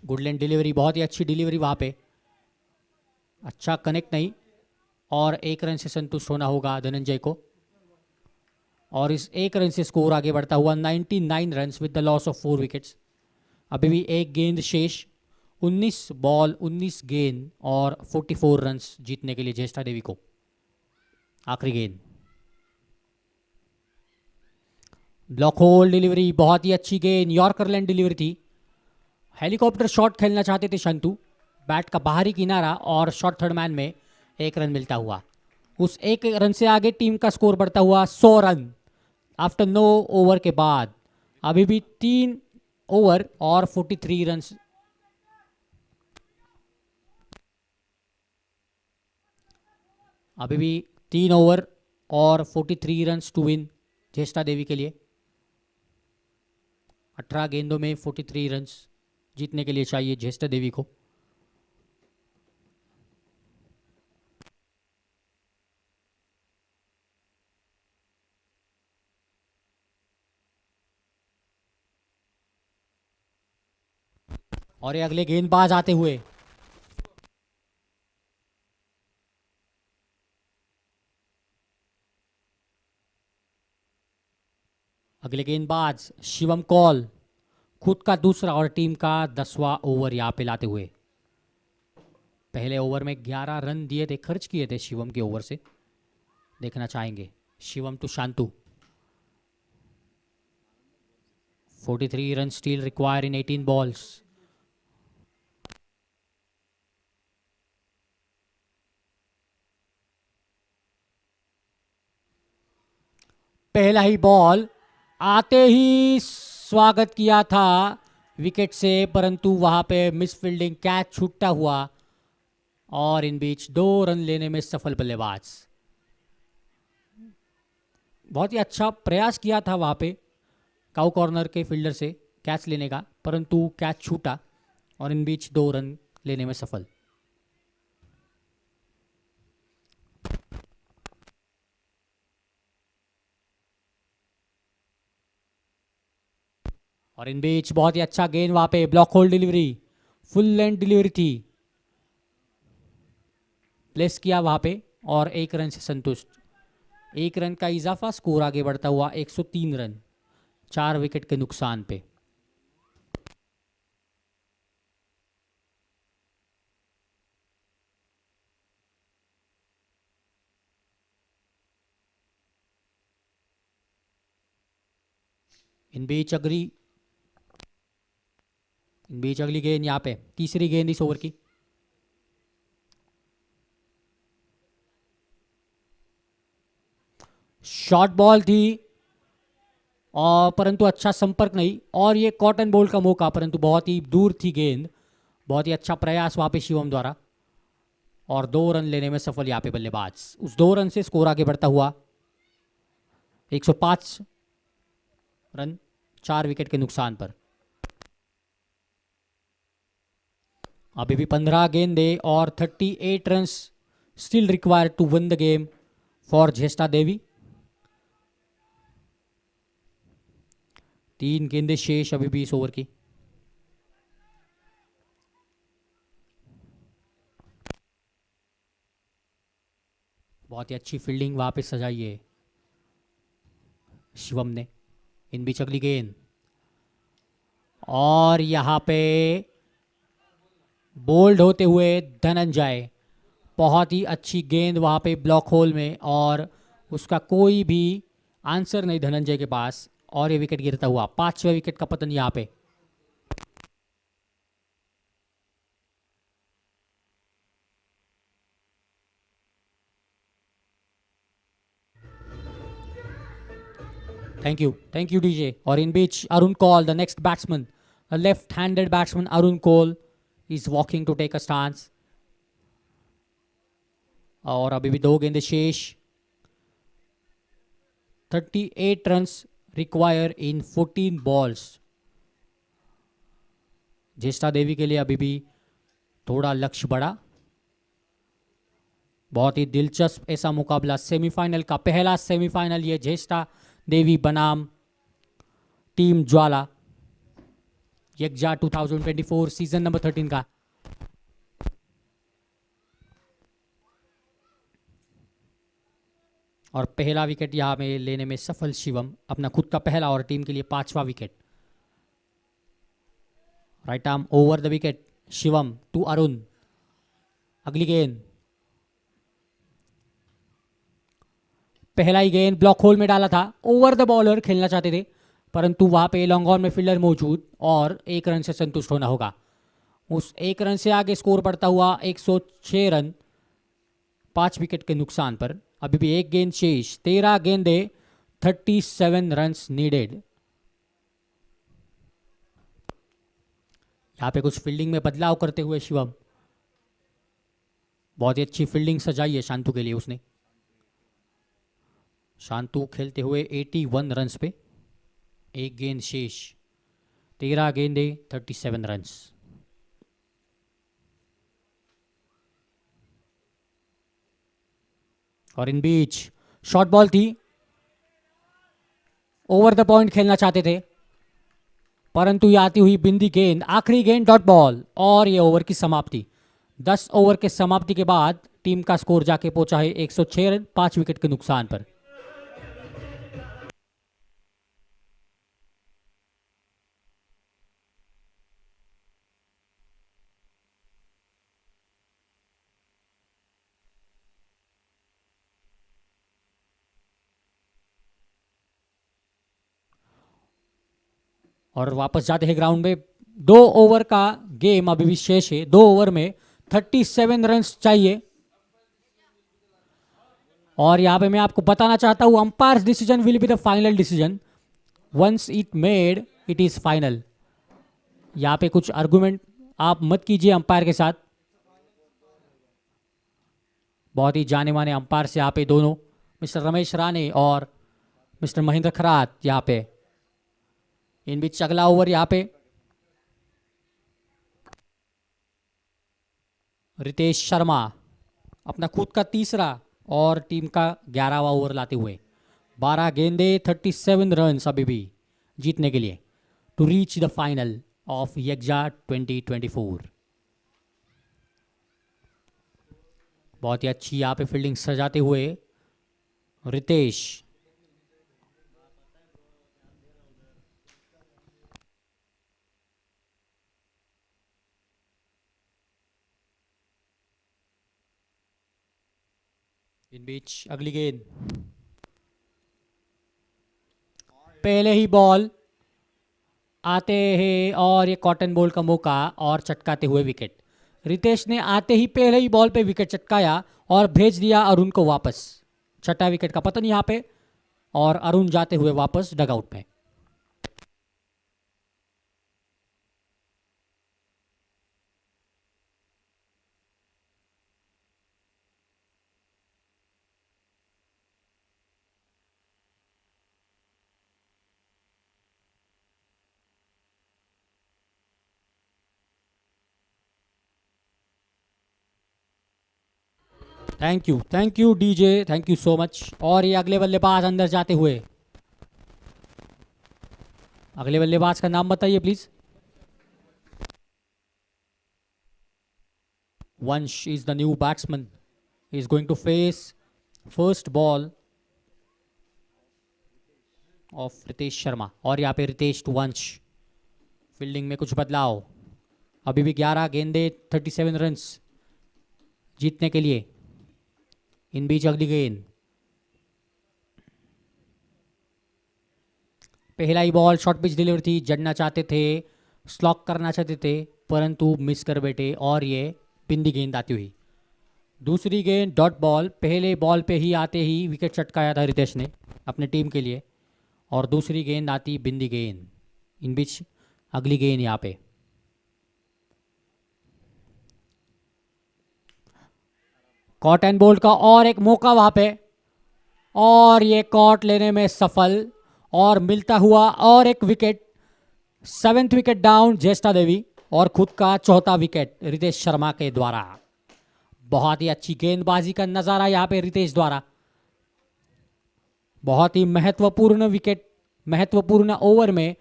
गुडलैंड डिलीवरी, बहुत ही अच्छी डिलीवरी वहां पे, अच्छा कनेक्ट नहीं, और 1 रन से संतुष्ट होना होगा धनंजय को। और इस 1 रन से स्कोर आगे बढ़ता हुआ 99 run with the loss of 4 wickets. अभी भी 1 गेंद शेष, 19 बॉल 19 गेंद और 44 रन जीतने के लिए ज्येष्ठा देवी को। आखिरी गेंद, ब्लॉक होल डिलीवरी, बहुत ही अच्छी गेंद, यॉर्करलैंड डिलीवरी थी। हेलीकॉप्टर शॉट खेलना चाहते थे शंतु, बैट का बाहरी किनारा और शॉर्ट थर्ड मैन में 1 रन मिलता हुआ। उस 1 रन से आगे टीम का स्कोर बढ़ता हुआ 100 रन आफ्टर 9 ओवर के बाद। अभी भी 3 ओवर और 43 रन। अभी भी 3 ओवर और 43 रन टू विन ज्येष्ठा देवी के लिए। 18 गेंदों में 43 रन जीतने के लिए चाहिए ज्येष्ठा देवी को। और ये अगले गेंदबाज आते हुए, अगले गेंदबाज शिवम कॉल, खुद का दूसरा और टीम का 10वां ओवर यहां पे लाते हुए। पहले ओवर में 11 रन दिए थे, खर्च किए थे शिवम के ओवर से। देखना चाहेंगे Shivam to Shantu. 43 run still require in 18 balls. पहला ही बॉल आते ही स्वागत किया था विकेट से, परंतु वहां पे मिस फील्डिंग, कैच छूटता हुआ, और इन बीच 2 रन लेने में सफल बल्लेबाज। बहुत ही अच्छा प्रयास किया था वहां पे काउ कॉर्नर के फील्डर से कैच लेने का, परंतु कैच छूटा और इन बीच 2 रन लेने में सफल। और इन बीच बहुत ही अच्छा गेंद वहां पे, block hold delivery, full length delivery थी, प्लेस किया वहां पे और 1 रन से संतुष्ट। 1 रन का इजाफा, स्कोर आगे बढ़ता हुआ 103 रन, 4 विकेट के नुकसान पे। इन बीच अगली गेंद यहाँ पे, तीसरी गेंद इस ओवर की। शॉर्ट बॉल थी और परंतु अच्छा संपर्क नहीं, और ये कॉटन बॉल का मौका, परंतु बहुत ही दूर थी गेंद। बहुत ही अच्छा प्रयास वहां पे शिवम द्वारा, और 2 रन लेने में सफल यहाँ पे बल्लेबाज। उस 2 रन से स्कोर आगे बढ़ता हुआ 105 रन, 4 विकेट के नुकसान पर। अभी भी 15 गेंदे और 38 run still required to win the game for Jyeshtha Devi. 3 गेंदे शेष अभी भी इस ओवर की। बहुत ही अच्छी फील्डिंग वहां पे सजाई है शिवम ने। इन बीच अगली गेंद, और यहां पे बोल्ड होते हुए धनंजय। बहुत ही अच्छी गेंद वहां पे ब्लॉक होल में, और उसका कोई भी आंसर नहीं धनंजय के पास, और ये विकेट गिरता हुआ 5वें विकेट का पतन यहां पे। Thank you DJ. और इन बीच Arun Kaul, the next batsman, the left handed batsman Arun Kaul is walking to take a stance. और अभी भी 2 गेंदे शेष, 38 runs require in 14 balls. Jyeshtha Devi के लिए अभी भी थोड़ा लक्ष्य बढ़ा। बहुत ही दिलचस्प ऐसा मुकाबला, सेमीफाइनल का पहला सेमीफाइनल, ये ज्येष्ठा देवी बनाम टीम ज्वाला यज्ञा 2024 सीजन नंबर 13 का। और पहला विकेट यहां में लेने में सफल शिवम, अपना खुद का पहला और टीम के लिए 5वां wicket. Right arm over the wicket, Shivam to Arun. अगली गेंद, पहला ही गेंद ब्लॉक होल में डाला था, ओवर द बॉलर खेलना चाहते थे, परंतु वहां पे लॉन्ग ऑन में फील्डर मौजूद, और 1 रन से संतुष्ट होना होगा। उस 1 रन से आगे स्कोर बढ़ता हुआ 106 रन, 5 विकेट के नुकसान पर। अभी भी 1 गेंद शेष, 13 गेंदे, 37 रन्स नीडेड। यहां पे कुछ फील्डिंग में बदलाव करते हुए शिवम, बहुत ही अच्छी फील्डिंग सजाई है शांतु के लिए उसने। शांतु खेलते हुए 81 रन्स पे, 1 गेंद शेष, 13 गेंदे, 37 रन्स। और इन बीच शॉर्ट बॉल थी, ओवर द पॉइंट खेलना चाहते थे, परंतु ये आती हुई बिंदी गेंद, आखिरी गेंद डॉट बॉल, और ये ओवर की समाप्ति। 10 ओवर के समाप्ति के बाद टीम का स्कोर जाके पहुंचा है 106 रन, 5 विकेट के नुकसान पर। और वापस जाते हैं ग्राउंड में। 2 ओवर का गेम अभी भी शेष है। 2 ओवर में 37 रन्स चाहिए, और यहां पे मैं आपको बताना चाहता हूं, umpires decision will be the final decision, once it made it is final. यहां पे कुछ आर्गुमेंट आप मत कीजिए अंपायर के साथ। बहुत ही जाने माने अंपायर से यहाँ पे दोनों, मिस्टर रमेश राणे और मिस्टर महेंद्र खरात यहाँ पे। इन बीच अगला ओवर यहाँ पे रितेश शर्मा अपना खुद का तीसरा और टीम का 11वां ओवर लाते हुए। 12 गेंदे, 37 रन अभी भी जीतने के लिए। to reach the final of Yagja 2024. बहुत ही अच्छी यहाँ पे फील्डिंग सजाते हुए रितेश। इन बीच अगली गेंद, पहले ही बॉल आते हैं और ये कॉटन बॉल का मौका और चटकाते हुए विकेट। रितेश ने आते ही पहले ही बॉल पे विकेट चटकाया और भेज दिया अरुण को वापस। छठा विकेट का पतन यहाँ पे और अरुण जाते हुए वापस डगआउट में। Thank you DJ, thank you so much. और ये अगले बल्लेबाज अंदर जाते हुए, अगले बल्लेबाज का नाम बताइए please. Vansh is the new batsman, is going to face first ball of Ritesh Sharma. और यहाँ पे रितेश टू वंश, फील्डिंग में कुछ बदलाव। अभी भी 11 गेंदे 37 रन्स जीतने के लिए। इन बीच अगली गेंद, पहला ही बॉल शॉर्ट पिच डिलीवरी थी, जड़ना चाहते थे, स्लॉक करना चाहते थे, परंतु मिस कर बैठे और ये बिंदी गेंद आती हुई। दूसरी गेंद डॉट बॉल, पहले बॉल पे ही आते ही विकेट चटकाया था रितेश ने अपने टीम के लिए और दूसरी गेंद आती बिंदी गेंद। इन बीच अगली गेंद यहाँ पे, कॉट एंड बोल्ड का और एक मौका वहां पे और ये कॉट लेने में सफल और मिलता हुआ और एक विकेट। 7th विकेट डाउन ज्येष्ठा देवी और खुद का 4था विकेट रितेश शर्मा के द्वारा। बहुत ही अच्छी गेंदबाजी का नजारा यहाँ पे रितेश द्वारा। बहुत ही महत्वपूर्ण विकेट, महत्वपूर्ण ओवर में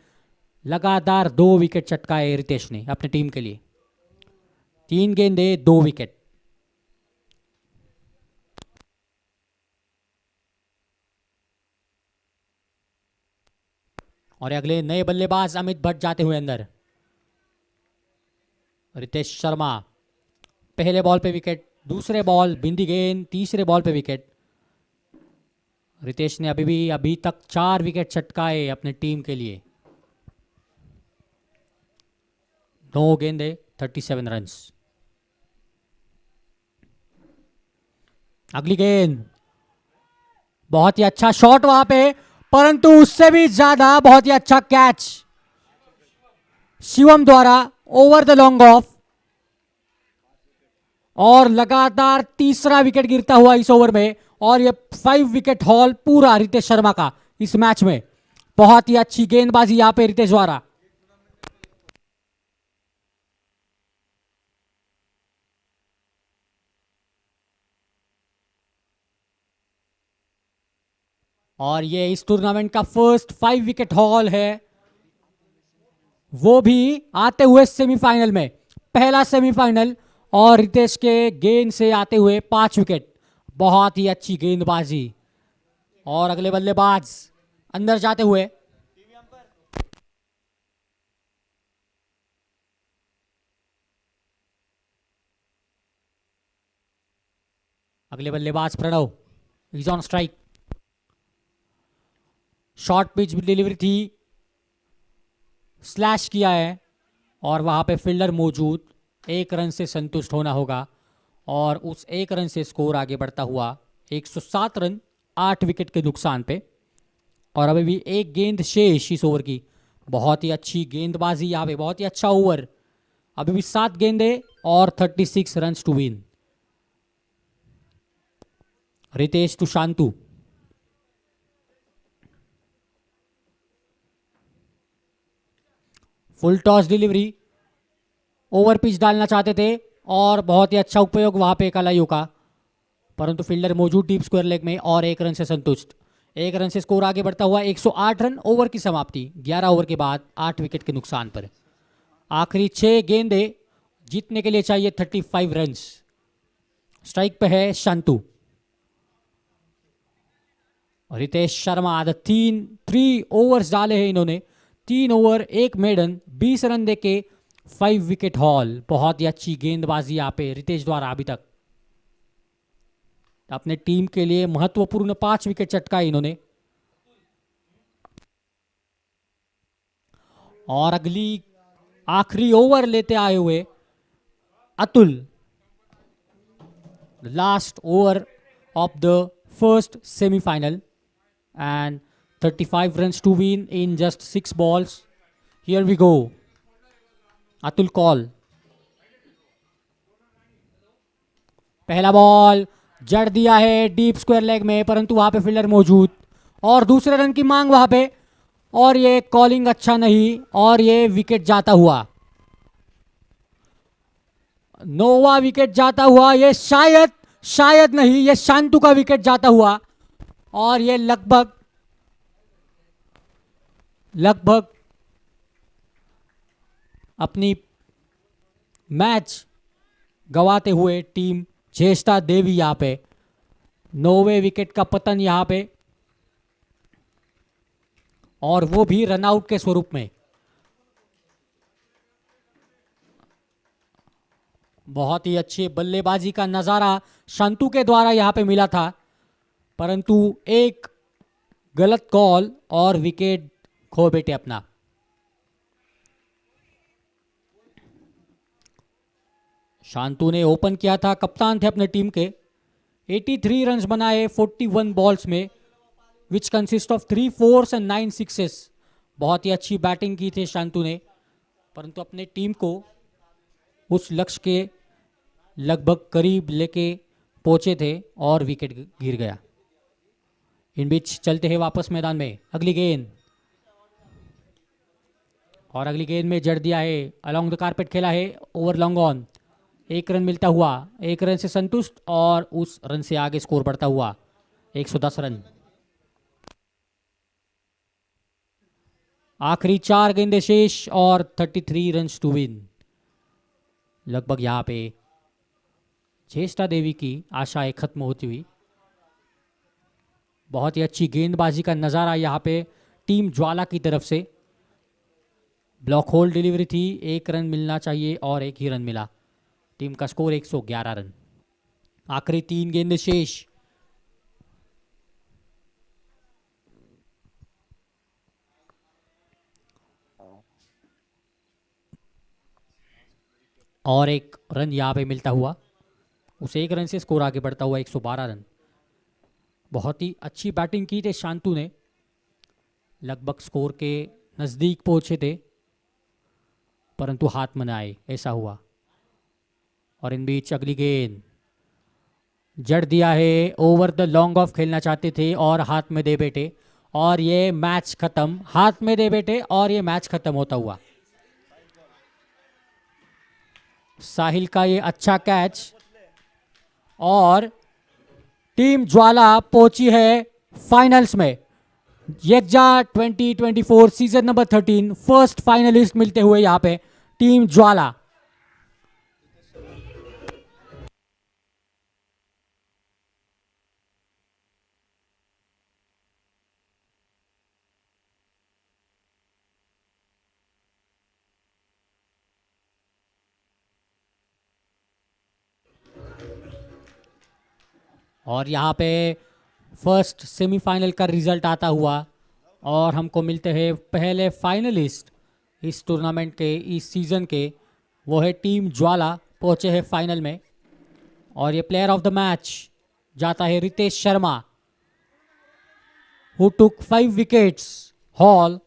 लगातार 2 विकेट चटकाए रितेश ने अपनी टीम के लिए। 3 गेंदे 2 विकेट। और अगले नए बल्लेबाज अमित भट्ट जाते हुए अंदर। रितेश शर्मा, पहले बॉल पे विकेट, दूसरे बॉल बिंदी गेंद, तीसरे बॉल पे विकेट। रितेश ने अभी तक 4 विकेट चटकाए अपने टीम के लिए। 9 गेंदे 37 रन्स। अगली गेंद, बहुत ही अच्छा शॉट वहां पे, परंतु उससे भी ज्यादा बहुत ही अच्छा कैच शिवम द्वारा ओवर द लॉन्ग ऑफ और लगातार तीसरा विकेट गिरता हुआ इस ओवर में। और ये 5 विकेट हॉल पूरा रितेश शर्मा का इस मैच में। बहुत ही अच्छी गेंदबाजी यहां पे रितेश द्वारा। और ये इस टूर्नामेंट का फर्स्ट 5 विकेट हॉल है, वो भी आते हुए सेमीफाइनल में। पहला सेमीफाइनल और रितेश के गेंद से आते हुए 5 विकेट। बहुत ही अच्छी गेंदबाजी। और अगले बल्लेबाज अंदर जाते हुए, अगले बल्लेबाज Pranav is on strike. Short pitch delivery थी, स्लैश किया है और वहां पे फील्डर मौजूद। 1 रन से संतुष्ट होना होगा और उस 1 रन से स्कोर आगे बढ़ता हुआ 107 रन 8 विकेट के नुकसान पे। और अभी भी 1 गेंद शेष इस ओवर की। बहुत ही अच्छी गेंदबाजी यहाँ पे, बहुत ही अच्छा ओवर। अभी भी 7 गेंदे और 36 run to win. Ritesh to Shantu, full toss delivery, over pitch डालना चाहते थे और बहुत ही अच्छा उपयोग वहां पे कलायु का, परंतु फील्डर मौजूद डीप स्क्वायर लेग में और 1 रन से संतुष्ट। एक रन से स्कोर आगे बढ़ता हुआ 108 रन। ओवर की समाप्ति 11 ओवर के बाद 8 विकेट के नुकसान पर। आखिरी 6 गेंदे जीतने के लिए चाहिए 35 रन। स्ट्राइक पे है शांतु। रितेश शर्मा 3 ओवर्स डाले हैं इन्होंने, 3 ओवर 1 मेडन, 20 रन देके 5 विकेट हॉल। बहुत ही अच्छी गेंदबाजी यहाँ पे रितेश द्वारा अभी तक। अपने टीम के लिए महत्वपूर्ण 5 विकेट चटकाए इन्होंने। और अगली आखिरी ओवर लेते आए हुए Atul, last over of the first semifinal and 35 runs to win in just 6 balls. Here we go. Atul call. पहला बॉल जड़ दिया है डीप स्क्वायर लेग में, परंतु वहां पे फील्डर मौजूद और दूसरे रन की मांग वहां पे, और ये कॉलिंग अच्छा नहीं और ये विकेट जाता हुआ, नौवां विकेट जाता हुआ। ये शायद नहीं, ये शांतु का विकेट जाता हुआ और ये लगभग अपनी मैच गवाते हुए टीम ज्येष्ठा देवी यहां पे 9वें विकेट का पतन यहां पे, और वो भी रनआउट के स्वरूप में। बहुत ही अच्छी बल्लेबाजी का नजारा शांतु के द्वारा यहां पे मिला था, परंतु एक गलत कॉल और विकेट खो बैठे अपना। शांतु ने ओपन किया था, कप्तान थे अपने टीम के। 83 रन्स बनाए 41 बॉल्स में, which consist of 3 4s and 9 6s। बहुत ही अच्छी बैटिंग की थी शांतु ने, परंतु अपने टीम को उस लक्ष्य के लगभग करीब लेके पहुंचे थे और विकेट गिर गया। इन बीच चलते हैं वापस मैदान में। अगली गेंद, और अगली गेंद में जड़ दिया है, अलोंग द कारपेट खेला है, ओवर लॉन्ग ऑन। 1 रन मिलता हुआ, 1 रन से संतुष्ट और उस रन से आगे स्कोर बढ़ता हुआ 110 रन। आखिरी 4 गेंदे शेष और 33 रन टू विन। लगभग यहां पे ज्येष्ठा देवी की आशाएं खत्म होती हुई। बहुत ही अच्छी गेंदबाजी का नजारा यहां पे टीम ज्वाला की तरफ से। ब्लॉक होल डिलीवरी थी, 1 रन मिलना चाहिए और 1 ही रन मिला। टीम का स्कोर 111 रन। आखिरी 3 गेंदे शेष। और 1 रन यहां पे मिलता हुआ, उस 1 रन से स्कोर आगे बढ़ता हुआ 112 रन। बहुत ही अच्छी बैटिंग की थी शांतु ने, लगभग स्कोर के नजदीक पहुंचे थे, परंतु हाथ में न आए, ऐसा हुआ। और इन बीच अगली गेंद जड़ दिया है, ओवर द लॉन्ग ऑफ खेलना चाहते थे और हाथ में दे बैठे, और ये मैच खत्म। हाथ में दे बैठे और ये मैच खत्म होता हुआ। साहिल का ये अच्छा कैच, और टीम ज्वाला पहुंची है फाइनल्स में। येक्जा 2024 सीजन नंबर 13 फर्स्ट फाइनलिस्ट मिलते हुए यहां पे टीम ज्वाला। और यहाँ पे फर्स्ट सेमीफाइनल का रिजल्ट आता हुआ, और हमको मिलते हैं पहले फाइनलिस्ट इस टूर्नामेंट के, इस सीज़न के। वो है टीम ज्वाला, पहुँचे हैं फाइनल में। और ये प्लेयर ऑफ द मैच जाता है Ritesh Sharma, who took 5 wickets haul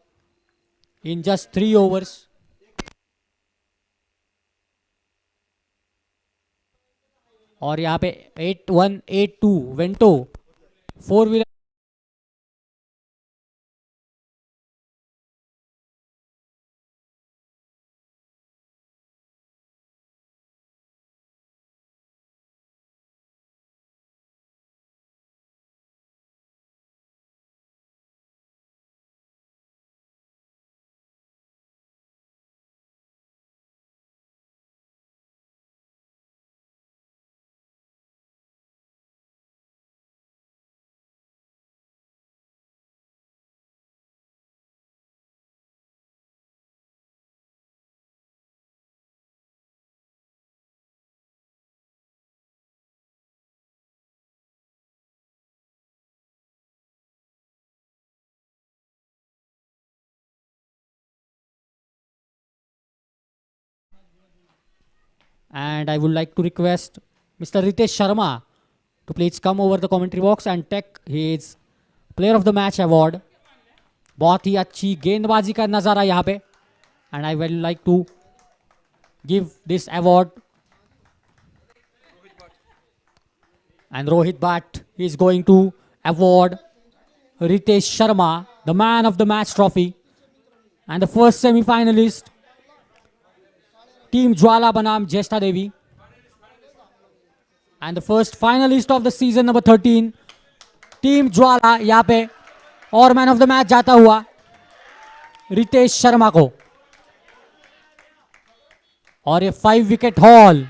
in just 3 overs. और यहाँ पे 8182 Vento 4 wheeler And I would like to request Mr. Ritesh Sharma to please come over the commentary box and take his Player of the Match award. बहुत ही अच्छी गेंदबाजी का नज़ारा यहाँ पे. And I would like to give this award. And Rohit Bhatt is going to award Ritesh Sharma the Man of the Match trophy. And the first semi-finalist, Team Jwala बनाम Jeshta Devi. And the first finalist of the season number 13, Team Jwala यहाँ पे. और मैन ऑफ द मैच जाता हुआ रितेश शर्मा को. और ये 5 विकेट हॉल